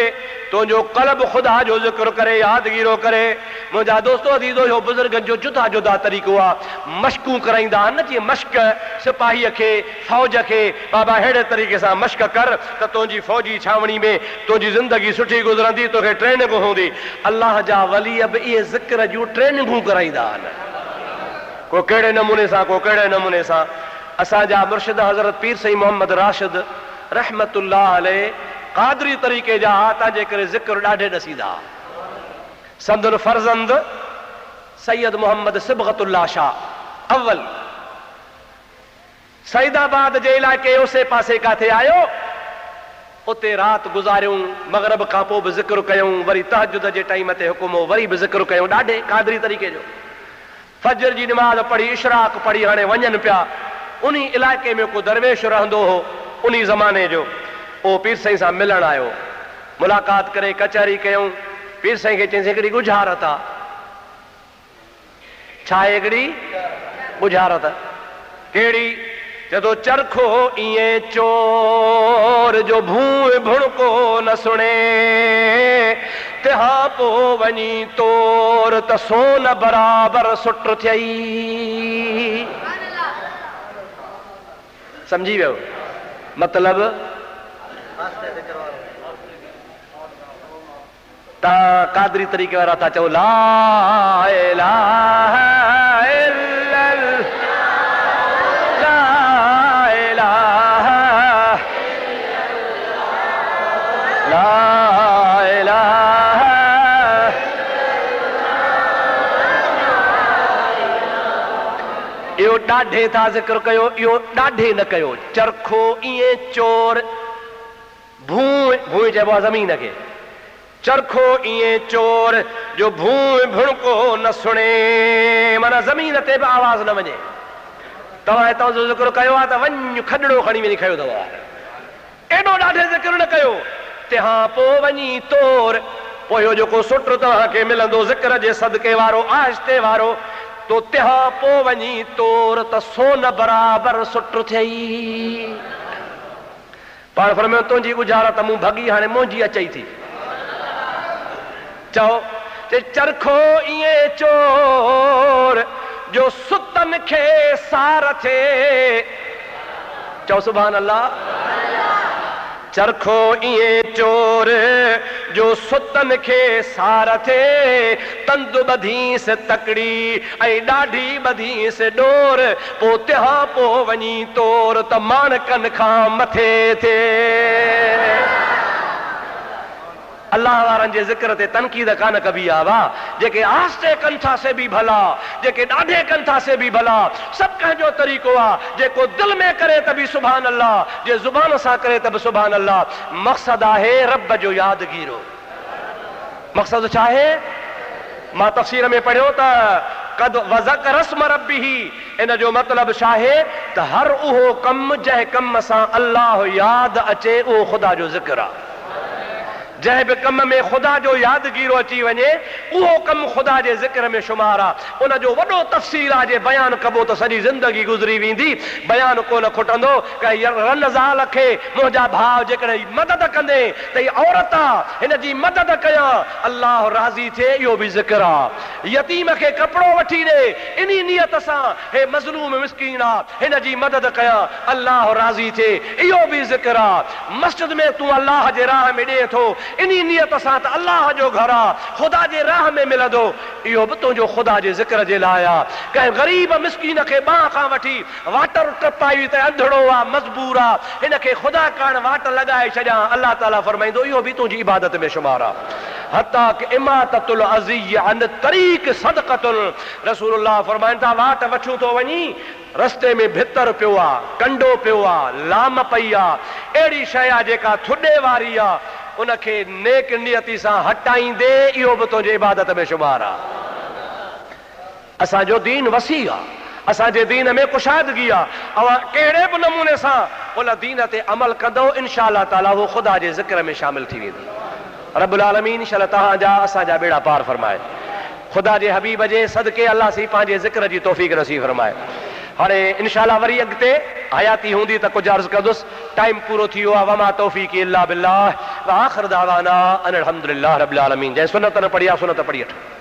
तुंहिंजो क़ल्ब ख़ुदा जो ज़िक्र करे, यादगीरो करे। मुंहिंजा दोस्तो अज़ीज़ो, इहो बुज़ुर्गनि जो जुदा जुदा तरीक़ो आहे। मश्कूं कराईंदा आहिनि न, जीअं मश्क सिपाहीअ खे, फ़ौज खे, बाबा अहिड़े तरीक़े सां मश्क कर त तुंहिंजी फ़ौजी छावणी में तुंहिंजी ज़िंदगी सुठी गुज़रंदी, तोखे ट्रेनिंग हूंदी। अल्लाह जा वली बि इहे ज़िक्र जूं ट्रेनिंगूं कराईंदा आहिनि, को कहिड़े नमूने सां, को कहिड़े नमूने सां। असांजा मुर्शिद हज़रत पीर सईद मोहम्मद राशिद रहमतुल्लाह अलैह कादरी तरीक़े जा, तंहिंजे करे ज़िक्र ॾाढे ॾसींदा। संदन फर्ज़ंद सैयद मोहम्मद सिबगतुल्लाह शाह अव्वल सईदाबाद जे इलाइक़े उसे पासे काथे आयो, उते राति गुज़ारियूं, मग़रिब खां पोइ बि ज़िक्र कयूं, वरी तहजुद जे टाइम ते हुकुम हो, वरी बि ज़िक्र कयूं, ॾाढे कादरी तरीक़े जो। फजर जी निमाज़ पढ़ी, इशराक पढ़ी, हाणे वञनि पिया। उन इलाइक़े में को दरवेश रहंदो हो उन ज़माने जो, उहो पीर साईं सां मिलण आयो, मुलाक़ात करे कचहरी कयूं। पीर साईं खे चईं हिकिड़ी गुज़ारत आहे, छा आहे हिकिड़ी बुझारत कहिड़ी जदो चरखो इएं चोर जो भूं भुणको न सुणे तंहिं पोइ वञी तोर त सोन बराबर सुट थियई। समझी वियो मतलब तव्हां कादरी तरीक़े वारा था चओ ला इलाहा इल्लल्लाह ला इलाहा ला इलाहा। इहो ॾाढे था ज़िक्र कयो, इहो ॾाढे न कयो। चरखो ईअं चोर भूं भूं चइबो आहे ज़मीन खे। चरखो इएं चोर जो भूं भुणको न सुणे माना ज़मीन ते बि आवाज़ न वञे। तव्हां हितां जो ज़िक्र कयो आहे त वञ खॾड़ो खणी वञी खयो अथव, एॾो ॾाढे ज़िक्र न कयो। तंहिं पोइ वञी तोर पोइ इहो जेको सुट तव्हांखे मिलंदो ज़िक्र जे सदके वारो आहिस्ते वारो तो तंहिं पोइ वञी तोर त सोन बराबर सुट थियई। पाण फरमायो तुंहिंजी गुजारत मूं भॻी हाणे मुंहिंजी अचई थी। चओ चरखो इएं चोर जो सुतन खे सार थे। चओ सुभान अल्लाह। चरखो इएं चोर जो सुतन खे सार थे तंद ॿधीस तकड़ी ऐं ॾाढी ॿधीस डोर पोइ तंहिं पोइ वञी तोर त माणकनि खां मथे थिए। अल्लाह वारनि जे ज़िक्र ते तनक़ीद कान कबी आहे वाह। जेके आस्ते कनि था से बि भला, जेके ॾाढे कनि था से बि भला। सभु कंहिंजो तरीक़ो आहे। जेको दिलि में करे त बि सुभान अल्लाह, जे ज़ुबान सां करे त बि सुभान अल्लाह। मक़सदु आहे रब जो यादगीरो। मक़सदु छा आहे? मां तफ़सीर में पढ़ियो त कद वज़क रस्म रब्बिही, इन जो मतिलबु छा आहे त हर उहो कमु जंहिं कम सां अल्लाह यादि अचे उहो ख़ुदा जो ज़िक्र आहे। जंहिं बि कम में ख़ुदा जो यादगीरो अची वञे उहो कमु ख़ुदा जे ज़िक्र में शुमार आहे। उन जो वॾो तफ़सील आहे। जे बयानु कबो त सॼी ज़िंदगी गुज़री वेंदी, बयानु कोन खुटंदो। रनज़ाल खे मुंहिंजा भाउ जेकॾहिं मदद कंदे त हीअ औरत आहे, हिन जी मदद कयां, अल्लाह राज़ी थिए, इहो बि ज़िक्र आहे। यतीम खे कपिड़ो वठी ॾे, इन नियत सां हे मज़लूम मिस्कीन आहे, हिन जी मदद कयां, अल्लाह राज़ी थिए, इहो बि ज़िक्र आहे। मस्जिद में तूं अल्लाह जे राह में ॾे थो, इन्ही नियत सां त अल्लाह जो घर आहे, ख़ुदा जे राह में मिलंदो, इहो बि तुंहिंजो ख़ुदा जे ज़िक्र जे लाइ आहे। कंहिं ग़रीब मिस्कीन खे बांह खां वठी वाटर टपाई त अंधड़ो आहे, मजबूर आहे, हिन खे ख़ुदा करण वाट लॻाए छॾियां, अल्लाह ताला फरमाईंदो इहो बि तुंहिंजी इबादत में शुमार आहे। हता कि इमाततुल अज़ी अन तरीक़ सदक़तुल, रसूलुल्लाह फरमाइनि था वाट वठूं थो वञी, रस्ते में भितर पियो आहे, कंडो पियो आहे, लाम पई आहे, अहिड़ी शइ आहे जेका थुॾे वारी आहे, उनखे नेक नियती सां हटाईंदे इहो बि तुंहिंजे इबादत में शुमार आहे। असांजो दीन वसी आहे, असांजे दीन में कुशादगी आहे। अवां कहिड़े बि नमूने सां उन दीन ते अमल कंदो, इंशा अल्लाह ताला उहो ख़ुदा जे ज़िक्र में शामिल थी वेंदो। रब्बुल आलमीन इंशा अल्लाह तव्हांजा असांजा बेड़ा पार फरमाए। ख़ुदा जे हबीब जे सदके अल्लाह सी पंहिंजे ज़िक्र जी तौफ़ीक़ नसीब फरमाए। हाणे इंशा अल्लाह वरी अॻिते हयाती हूंदी त कुझु अर्ज़ु कंदुसि। टाइम पूरो थी वियो आहे। वमा तौफ़ीक़ी इल्ला बिल्लाह व आख़िर दावाना अनिल हम्दुलिल्लाह रब्बिल आलमीन। जंहिं सुनत न पढ़ी आहे सुनत पढ़ी वठो।